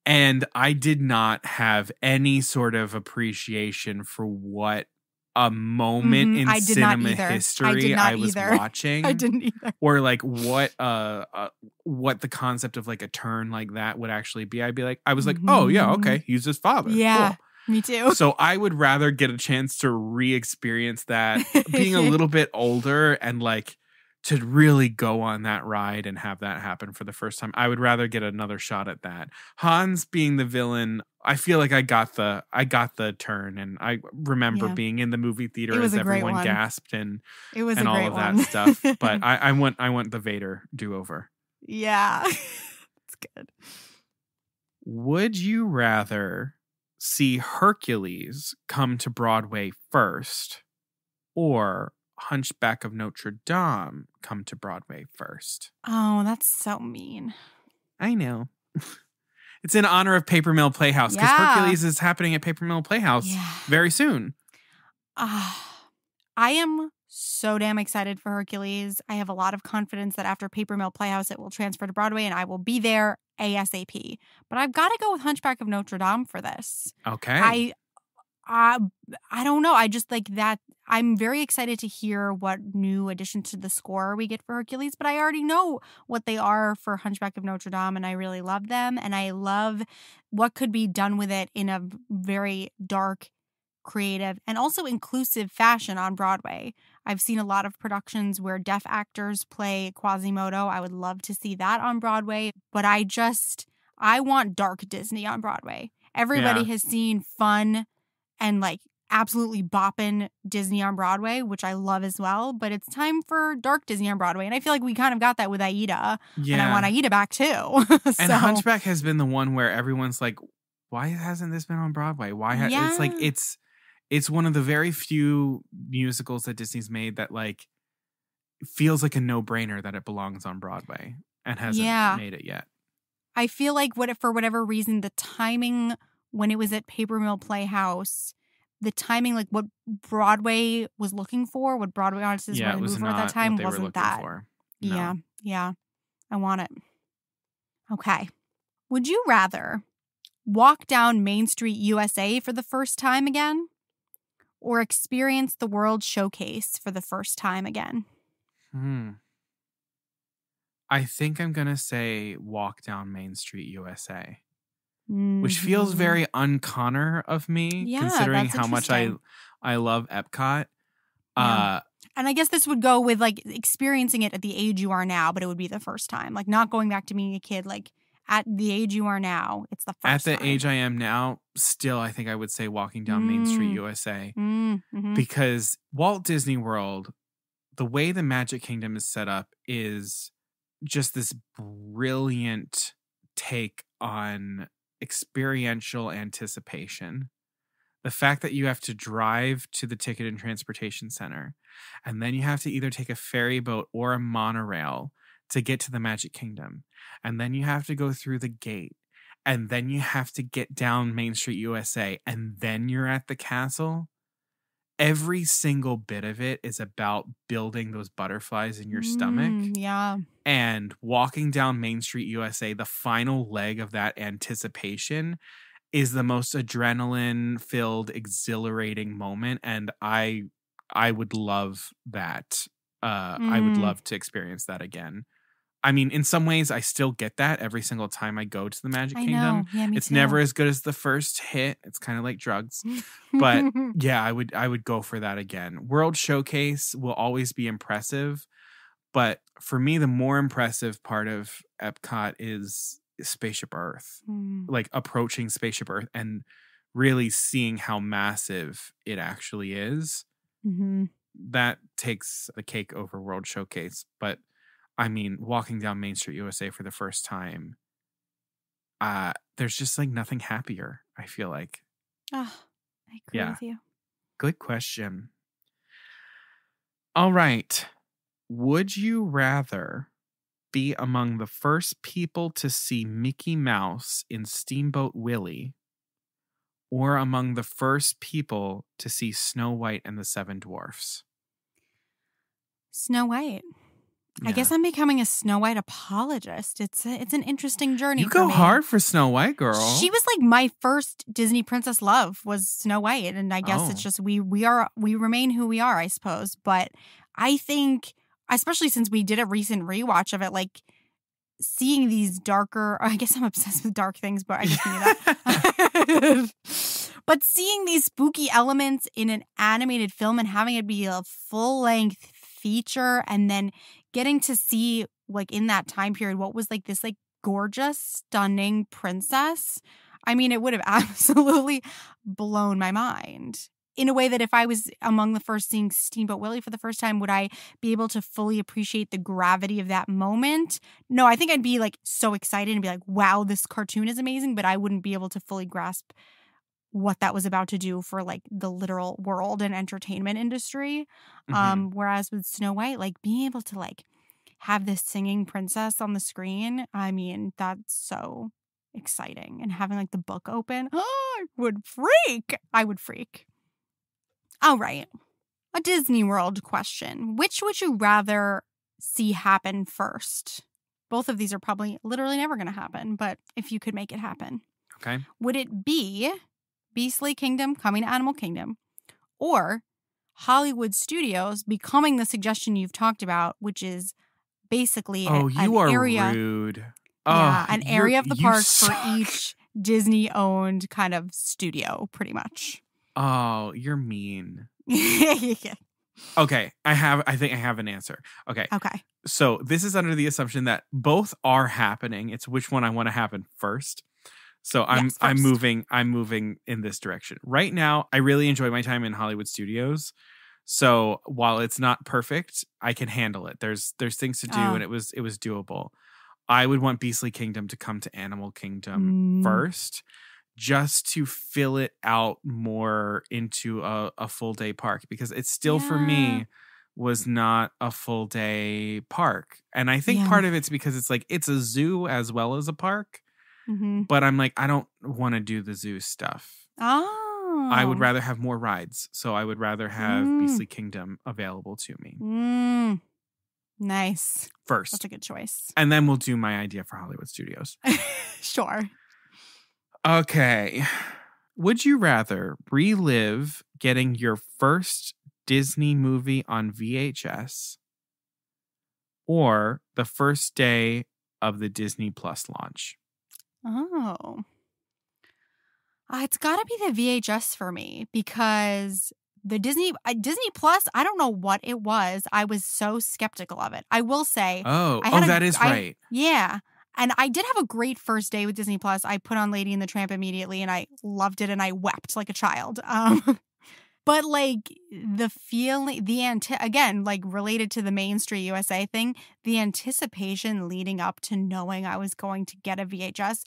[SPEAKER 2] And I did not have any sort of appreciation for what a moment in cinema history I was watching.
[SPEAKER 1] I didn't either.
[SPEAKER 2] Or like what the concept of like a turn like that would actually be. I was like, oh yeah, okay, he's his father.
[SPEAKER 1] Yeah,
[SPEAKER 2] cool.
[SPEAKER 1] Me too.
[SPEAKER 2] So I would rather get a chance to re-experience that being a little bit older and like to really go on that ride and have that happen for the first time. I would rather get another shot at that. Hans being the villain, I feel like I got the turn, and I remember being in the movie theater as everyone gasped and
[SPEAKER 1] it was
[SPEAKER 2] and all of that stuff. But I want the Vader do-over.
[SPEAKER 1] Yeah. It's good.
[SPEAKER 2] Would you rather see Hercules come to Broadway first, or Hunchback of Notre Dame come to Broadway first.
[SPEAKER 1] Oh, that's so mean.
[SPEAKER 2] I know. It's in honor of Paper Mill Playhouse because Hercules is happening at Paper Mill Playhouse very soon.
[SPEAKER 1] I am so damn excited for Hercules. I have a lot of confidence that after Paper Mill Playhouse, it will transfer to Broadway and I will be there ASAP. But I've got to go with Hunchback of Notre Dame for this.
[SPEAKER 2] Okay.
[SPEAKER 1] I don't know. I just like that. I'm very excited to hear what new addition to the score we get for Hercules, but I already know what they are for Hunchback of Notre Dame, and I really love them, and I love what could be done with it in a very dark, creative, and also inclusive fashion on Broadway. I've seen a lot of productions where deaf actors play Quasimodo. I would love to see that on Broadway, but I want dark Disney on Broadway. Everybody has seen fun and like absolutely bopping Disney on Broadway, which I love as well. But it's time for dark Disney on Broadway. And I feel like we kind of got that with Aida. Yeah. And I want Aida back too.
[SPEAKER 2] And Hunchback has been the one where everyone's like, why hasn't this been on Broadway? It's like it's one of the very few musicals that Disney's made that like feels like a no-brainer that it belongs on Broadway and hasn't made it yet.
[SPEAKER 1] I feel like for whatever reason, the timing when it was at Paper Mill Playhouse, the timing, like what Broadway was looking for, what Broadway audiences wanted to move for at that time, wasn't that. No. Yeah. I want it. Okay. Would you rather walk down Main Street, USA for the first time again, or experience the World Showcase for the first time again?
[SPEAKER 2] I think I'm going to say walk down Main Street, USA. Which feels very un-Connor of me, considering how much I love Epcot.
[SPEAKER 1] Yeah. And I guess this would go with like experiencing it at the age you are now, but it would be the first time. Like not going back to being a kid, like at the age you are now, it's the first time.
[SPEAKER 2] At the age I am now, still I think I would say walking down Main Street, USA. Because Walt Disney World, the way the Magic Kingdom is set up is just this brilliant take on experiential anticipation. The fact that you have to drive to the Ticket and Transportation Center, and then you have to either take a ferry boat or a monorail to get to the Magic Kingdom, and then you have to go through the gate, and then you have to get down Main Street, USA, and then you're at the castle. Every single bit of it is about building those butterflies in your stomach.
[SPEAKER 1] Yeah.
[SPEAKER 2] And walking down Main Street, USA, the final leg of that anticipation is the most adrenaline-filled, exhilarating moment. And I would love that. I would love to experience that again. I mean, in some ways, I still get that every single time I go to the Magic Kingdom.
[SPEAKER 1] Yeah, me
[SPEAKER 2] it's
[SPEAKER 1] too.
[SPEAKER 2] never as good as the first hit. It's kind of like drugs. But yeah, I would go for that again. World Showcase will always be impressive. But for me, the more impressive part of Epcot is Spaceship Earth. Like approaching Spaceship Earth and really seeing how massive it actually is. That takes the cake over World Showcase. But I mean, walking down Main Street, USA for the first time, there's just like nothing happier, I feel like.
[SPEAKER 1] Oh, I agree with you.
[SPEAKER 2] Good question. All right. Would you rather be among the first people to see Mickey Mouse in Steamboat Willie or among the first people to see Snow White and the Seven Dwarfs?
[SPEAKER 1] Snow White. I guess I'm becoming a Snow White apologist. It's an interesting journey.
[SPEAKER 2] You go hard for Snow White, girl.
[SPEAKER 1] She was like my first Disney princess love was Snow White, and I guess it's just we remain who we are, I suppose. But I think, especially since we did a recent rewatch of it, like seeing these darker. I guess I'm obsessed with dark things, but I just knew that. But seeing these spooky elements in an animated film and having it be a full-length feature, and then getting to see like in that time period what was like this like gorgeous, stunning princess. I mean, it would have absolutely blown my mind in a way that if I was among the first seeing Steamboat Willie for the first time, would I be able to fully appreciate the gravity of that moment? No, I think I'd be like so excited and be like, wow, this cartoon is amazing, but I wouldn't be able to fully grasp what that was about to do for like the literal world and entertainment industry. Whereas with Snow White, like being able to like have this singing princess on the screen, I mean, that's so exciting. And having like the book open, I would freak. All right. A Disney World question. Which would you rather see happen first? Both of these are probably literally never going to happen, but if you could make it happen.
[SPEAKER 2] Okay.
[SPEAKER 1] Would it be Beastly Kingdom coming to Animal Kingdom, or Hollywood Studios becoming the suggestion you've talked about, which is basically an area,
[SPEAKER 2] rude.
[SPEAKER 1] An area of the park for each Disney-owned kind of studio, pretty much.
[SPEAKER 2] Oh, you're mean.
[SPEAKER 1] Yeah.
[SPEAKER 2] Okay, I think I have an answer. Okay. So this is under the assumption that both are happening. It's which one I want to happen first. So I'm moving in this direction. Right now, I really enjoy my time in Hollywood Studios. So while it's not perfect, I can handle it. There's things to do, and it was doable. I would want Beastly Kingdom to come to Animal Kingdom first, just to fill it out more into a full day park, because it still for me was not a full day park. And I think part of it's because it's like it's a zoo as well as a park. But I'm like, I don't want to do the zoo stuff. I would rather have more rides. So I would rather have Beastly Kingdom available to me.
[SPEAKER 1] Nice.
[SPEAKER 2] First.
[SPEAKER 1] That's a good choice.
[SPEAKER 2] And then we'll do my idea for Hollywood Studios.
[SPEAKER 1] Sure.
[SPEAKER 2] Okay. Would you rather relive getting your first Disney movie on VHS or the first day of the Disney Plus launch?
[SPEAKER 1] Oh. It's got to be the VHS for me, because the Disney Plus, I don't know what it was. I was so skeptical of it. I will say.
[SPEAKER 2] That is right.
[SPEAKER 1] Yeah. And I did have a great first day with Disney Plus. I put on Lady and the Tramp immediately, and I loved it, and I wept like a child. But like the feeling, again, like related to the Main Street USA thing, the anticipation leading up to knowing I was going to get a VHS.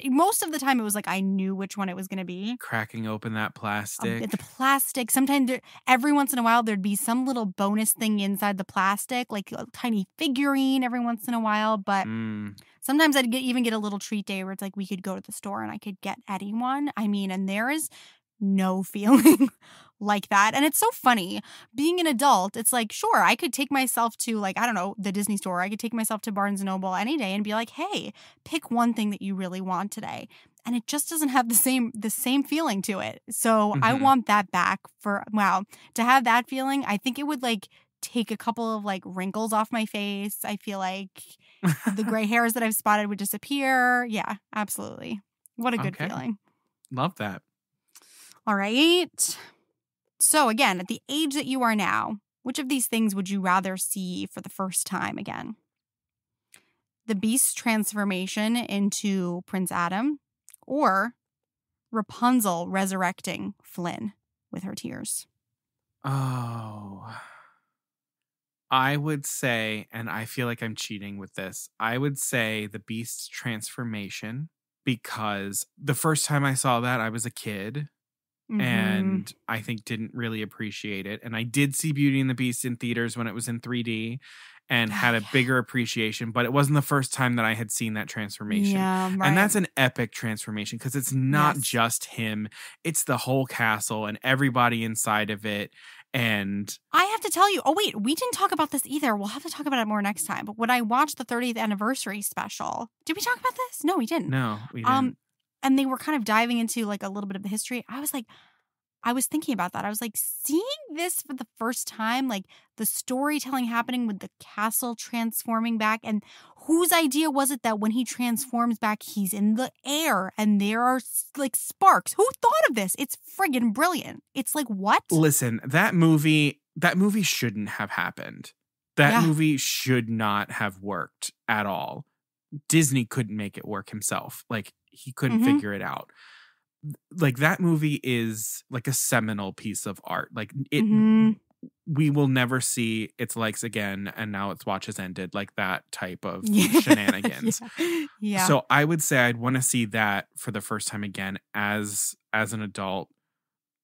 [SPEAKER 1] Most of the time it was like I knew which one it was going to be.
[SPEAKER 2] Cracking open that plastic.
[SPEAKER 1] The plastic. Sometimes every once in a while there'd be some little bonus thing inside the plastic, like a tiny figurine every once in a while. But sometimes I'd even get a little treat day where it's like we could go to the store and I could get Eddie one. I mean, and there is no feeling like that. And it's so funny. Being an adult, it's like, sure, I could take myself to, like, I don't know, the Disney store. I could take myself to Barnes & Noble any day and be like, hey, pick one thing that you really want today. And it just doesn't have the same feeling to it. So I want that back to have that feeling. I think it would, like, take a couple of, like, wrinkles off my face. I feel like the gray hairs that I've spotted would disappear. Yeah, absolutely. What a good feeling.
[SPEAKER 2] Love that.
[SPEAKER 1] All right. So again, at the age that you are now, which of these things would you rather see for the first time again? The Beast's transformation into Prince Adam, or Rapunzel resurrecting Flynn with her tears?
[SPEAKER 2] Oh, I would say, and I feel like I'm cheating with this, I would say the Beast's transformation, because the first time I saw that, I was a kid. And I think didn't really appreciate it. And I did see Beauty and the Beast in theaters when it was in 3D and had a bigger appreciation. But it wasn't the first time that I had seen that transformation. Yeah, right. And that's an epic transformation, because it's not just him. It's the whole castle and everybody inside of it. And
[SPEAKER 1] I have to tell you, we didn't talk about this either. We'll have to talk about it more next time. But when I watched the 30th anniversary special, did we talk about this? No, we didn't.
[SPEAKER 2] No, we didn't.
[SPEAKER 1] And they were kind of diving into like a little bit of the history. I was thinking about that. I was like, seeing this for the first time, like the storytelling happening with the castle transforming back, and whose idea was it that when he transforms back, he's in the air and there are like sparks? Who thought of this? It's friggin' brilliant. It's like, what?
[SPEAKER 2] Listen, that movie shouldn't have happened. That movie should not have worked at all. Disney couldn't make it work himself. Like, he couldn't figure it out. Like, that movie is like a seminal piece of art. Like, it we will never see its likes again, and now its watch has ended, like that type of shenanigans.
[SPEAKER 1] Yeah.
[SPEAKER 2] So I would say I'd want to see that for the first time again as as an adult,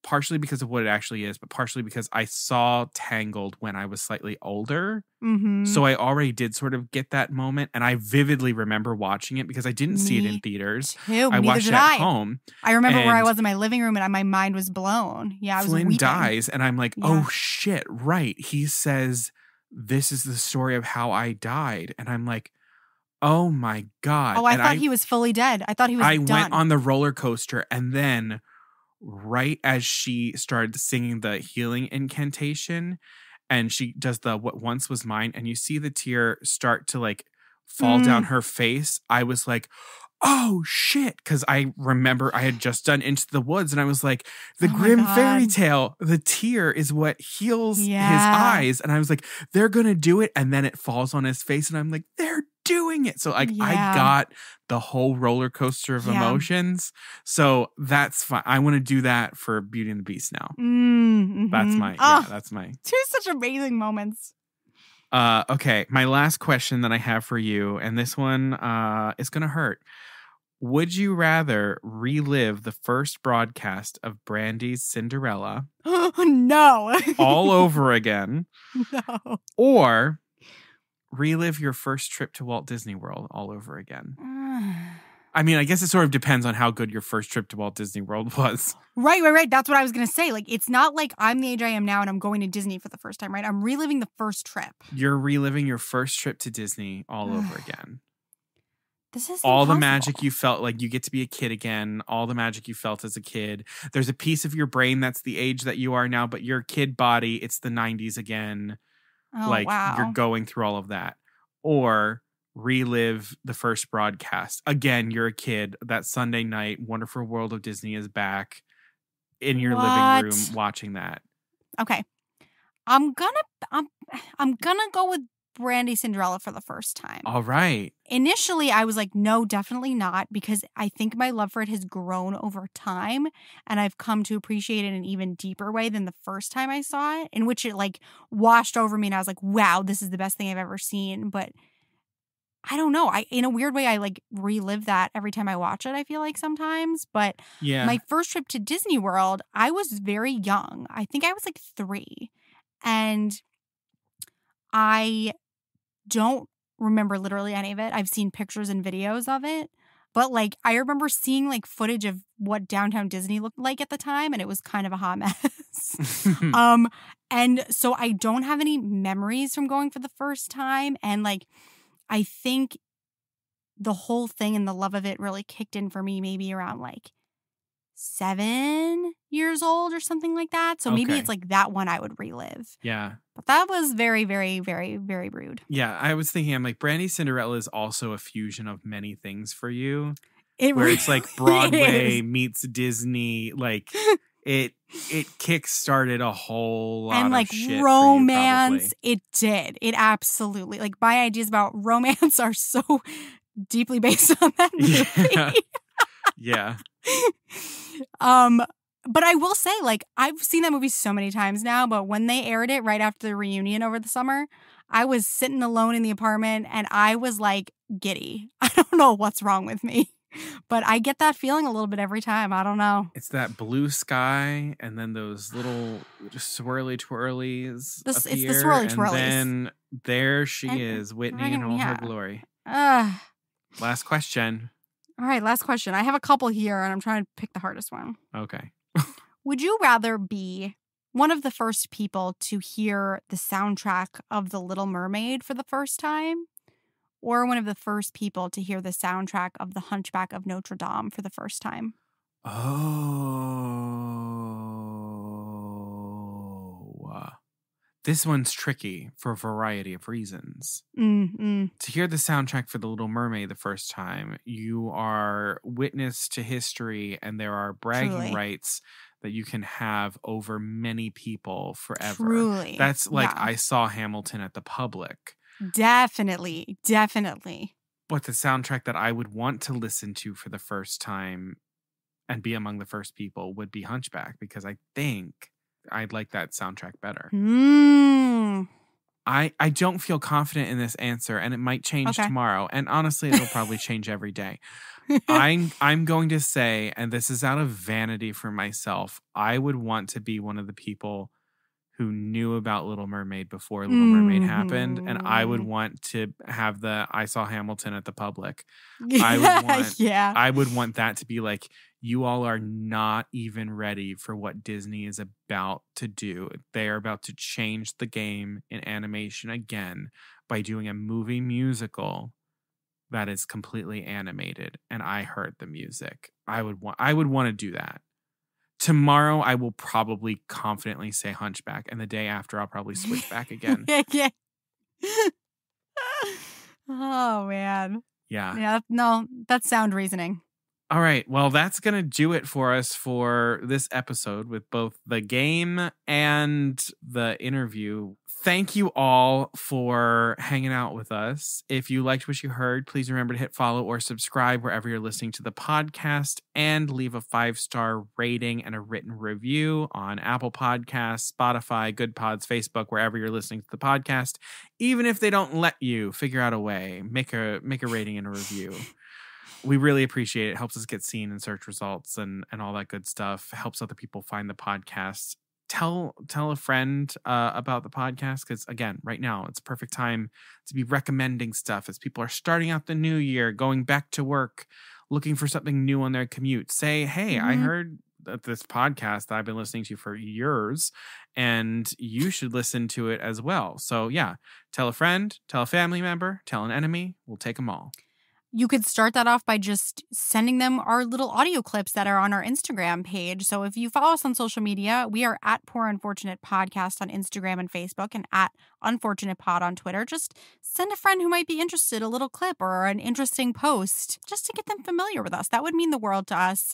[SPEAKER 2] partially because of what it actually is, but partially because I saw Tangled when I was slightly older.
[SPEAKER 1] Mm-hmm.
[SPEAKER 2] So I already did sort of get that moment. And I vividly remember watching it because I didn't see it in theaters.
[SPEAKER 1] Too.
[SPEAKER 2] I
[SPEAKER 1] Neither
[SPEAKER 2] watched
[SPEAKER 1] did
[SPEAKER 2] it at
[SPEAKER 1] I.
[SPEAKER 2] home.
[SPEAKER 1] I remember where I
[SPEAKER 2] and
[SPEAKER 1] was in my living room and my mind was blown. Yeah, I was
[SPEAKER 2] Flynn
[SPEAKER 1] weeping.
[SPEAKER 2] dies and I'm like,
[SPEAKER 1] Yeah.
[SPEAKER 2] oh shit, right. He says, this is the story of how I died. And I'm like, oh my God.
[SPEAKER 1] Oh, I
[SPEAKER 2] and
[SPEAKER 1] thought he was fully dead. I thought he was
[SPEAKER 2] I
[SPEAKER 1] done.
[SPEAKER 2] went on the roller coaster, and then right as she started singing the healing incantation and she does the what once was mine, and you see the tear start to like fall down her face, I was like, oh shit, because I remember I had just done Into the Woods and I was like, the grim fairy tale, the tear is what heals his eyes, and I was like, they're gonna do it, and then it falls on his face and I'm like, they're doing it. So like I got the whole roller coaster of emotions. So that's fine. I want to do that for Beauty and the Beast now.
[SPEAKER 1] Mm-hmm.
[SPEAKER 2] That's my
[SPEAKER 1] two such amazing moments.
[SPEAKER 2] Okay, my last question that I have for you, and this one is gonna hurt. Would you rather relive the first broadcast of Brandy's Cinderella
[SPEAKER 1] No.
[SPEAKER 2] all over again?
[SPEAKER 1] No.
[SPEAKER 2] Or relive your first trip to Walt Disney World all over again? I mean, I guess it sort of depends on how good your first trip to Walt Disney World was.
[SPEAKER 1] Right. That's what I was going to say. Like, it's not like I'm the age I am now and I'm going to Disney for the first time, right? I'm reliving the first trip.
[SPEAKER 2] You're reliving your first trip to Disney all over again.
[SPEAKER 1] This is
[SPEAKER 2] all
[SPEAKER 1] impossible.
[SPEAKER 2] the magic you felt, like you get to be a kid again, all the magic you felt as a kid. There's a piece of your brain that's the age that you are now, but your kid body, it's the 90s again.
[SPEAKER 1] Oh,
[SPEAKER 2] like
[SPEAKER 1] wow.
[SPEAKER 2] You're going through all of that. Or relive the first broadcast. Again, you're a kid. That Sunday night, Wonderful World of Disney is back in your living room watching that.
[SPEAKER 1] Okay. I'm gonna go with Brandy Cinderella for the first time.
[SPEAKER 2] All right.
[SPEAKER 1] Initially, I was like, no, definitely not, because I think my love for it has grown over time and I've come to appreciate it in an even deeper way than the first time I saw it, in which it like washed over me and I was like, wow, this is the best thing I've ever seen. But I don't know. In a weird way, I like relive that every time I watch it, I feel like sometimes. But my first trip to Disney World, I was very young. I think I was like 3. And I don't remember literally any of it. I've seen pictures and videos of it. But like I remember seeing like footage of what downtown Disney looked like at the time, and it was kind of a hot mess. And so I don't have any memories from going for the first time. And like I think the whole thing and the love of it really kicked in for me maybe around like 7 years old or something like that. So maybe it's like that one I would relive.
[SPEAKER 2] Yeah.
[SPEAKER 1] But that was very, very, very, very rude.
[SPEAKER 2] Yeah, I was thinking, I'm like, Brandy Cinderella is also a fusion of many things for you.
[SPEAKER 1] It's
[SPEAKER 2] like Broadway meets Disney. Like it kickstarted a whole lot
[SPEAKER 1] and like
[SPEAKER 2] of shit
[SPEAKER 1] romance.
[SPEAKER 2] For you,
[SPEAKER 1] it did. It absolutely, like my ideas about romance are so deeply based on that movie.
[SPEAKER 2] Yeah.
[SPEAKER 1] But I will say, like, I've seen that movie so many times now, but when they aired it right after the reunion over the summer, I was sitting alone in the apartment and I was like giddy. I don't know what's wrong with me, but I get that feeling a little bit every time. I don't know.
[SPEAKER 2] It's that blue sky and then those little just swirly twirlies.
[SPEAKER 1] It's the swirly twirlies.
[SPEAKER 2] And then there she is, Whitney in all her glory. Last question.
[SPEAKER 1] All right, last question. I have a couple here and I'm trying to pick the hardest one.
[SPEAKER 2] Okay.
[SPEAKER 1] Would you rather be one of the first people to hear the soundtrack of The Little Mermaid for the first time, or one of the first people to hear the soundtrack of The Hunchback of Notre Dame for the first time?
[SPEAKER 2] Oh. This one's tricky for a variety of reasons.
[SPEAKER 1] Mm-hmm.
[SPEAKER 2] To hear the soundtrack for The Little Mermaid the first time, you are witness to history and there are bragging rights that you can have over many people forever.
[SPEAKER 1] Truly.
[SPEAKER 2] That's like I saw Hamilton at the Public.
[SPEAKER 1] Definitely.
[SPEAKER 2] But the soundtrack that I would want to listen to for the first time and be among the first people would be Hunchback, because I think I'd like that soundtrack better. I don't feel confident in this answer, and it might change
[SPEAKER 1] Okay.
[SPEAKER 2] tomorrow. And honestly, it'll probably change every day. I'm going to say, and this is out of vanity for myself, I would want to be one of the people who knew about Little Mermaid before Little Mermaid happened, and I would want to have the I saw Hamilton at the Public. I would want that to be like, you all are not even ready for what Disney is about to do. They are about to change the game in animation again by doing a movie musical that is completely animated, and I heard the music. I would want to do that. Tomorrow, I will probably confidently say Hunchback, and the day after, I'll probably switch back again.
[SPEAKER 1] Yeah. Oh, man.
[SPEAKER 2] Yeah.
[SPEAKER 1] Yeah. No, that's sound reasoning.
[SPEAKER 2] All right. Well, that's going to do it for us for this episode with both the game and the interview. Thank you all for hanging out with us. If you liked what you heard, please remember to hit follow or subscribe wherever you're listening to the podcast, and leave a 5-star rating and a written review on Apple Podcasts, Spotify, Good Pods, Facebook, wherever you're listening to the podcast. Even if they don't let you, figure out a way, make a rating and a review. We really appreciate it. It helps us get seen in search results and all that good stuff. It helps other people find the podcast. Tell a friend about the podcast, because, again, right now it's a perfect time to be recommending stuff as people are starting out the new year, going back to work, looking for something new on their commute. Say, hey, I heard this podcast that I've been listening to for years, and you should listen to it as well. So, yeah, tell a friend, tell a family member, tell an enemy. We'll take them all.
[SPEAKER 1] You could start that off by just sending them our little audio clips that are on our Instagram page. So if you follow us on social media, we are at Poor Unfortunate Podcast on Instagram and Facebook, and at Unfortunate Pod on Twitter. Just send a friend who might be interested a little clip or an interesting post just to get them familiar with us. That would mean the world to us.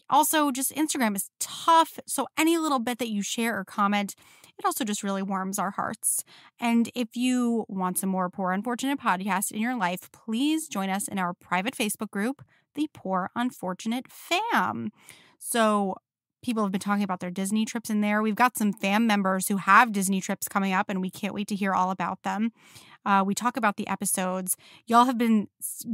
[SPEAKER 1] Also, just Instagram is tough, so any little bit that you share or comment, it also just really warms our hearts. And if you want some more Poor Unfortunate Podcast in your life, please join us in our private Facebook group, the Poor Unfortunate Fam. So people have been talking about their Disney trips in there. We've got some fam members who have Disney trips coming up, and we can't wait to hear all about them. We talk about the episodes. Y'all have been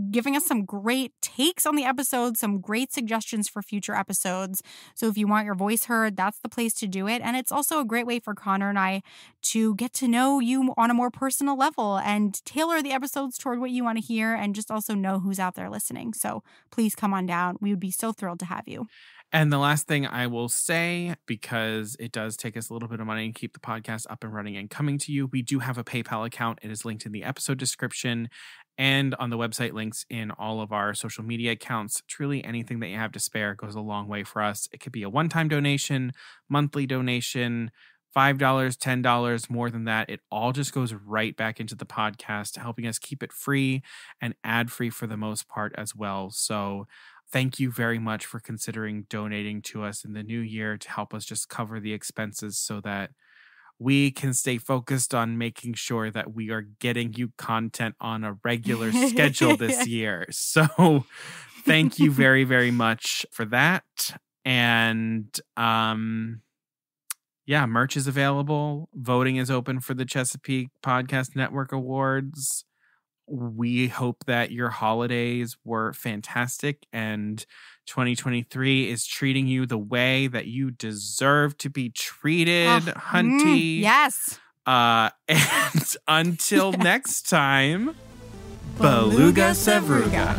[SPEAKER 1] giving us some great takes on the episodes, some great suggestions for future episodes. So if you want your voice heard, that's the place to do it. And it's also a great way for Conor and I to get to know you on a more personal level and tailor the episodes toward what you want to hear, and just also know who's out there listening. So please come on down. We would be so thrilled to have you.
[SPEAKER 2] And the last thing I will say, because it does take us a little bit of money to keep the podcast up and running and coming to you, we do have a PayPal account. It is linked in the episode description and on the website links in all of our social media accounts. Truly, anything that you have to spare goes a long way for us. It could be a one-time donation, monthly donation, $5, $10, more than that. It all just goes right back into the podcast, helping us keep it free and ad-free for the most part as well. So thank you very much for considering donating to us in the new year to help us just cover the expenses so that we can stay focused on making sure that we are getting you content on a regular schedule this year. So thank you very, very much for that. And yeah, merch is available. Voting is open for the Chesapeake Podcast Network Awards. We hope that your holidays were fantastic and 2023 is treating you the way that you deserve to be treated, Hunty.
[SPEAKER 1] Yes.
[SPEAKER 2] And until next time, Beluga Sevruga.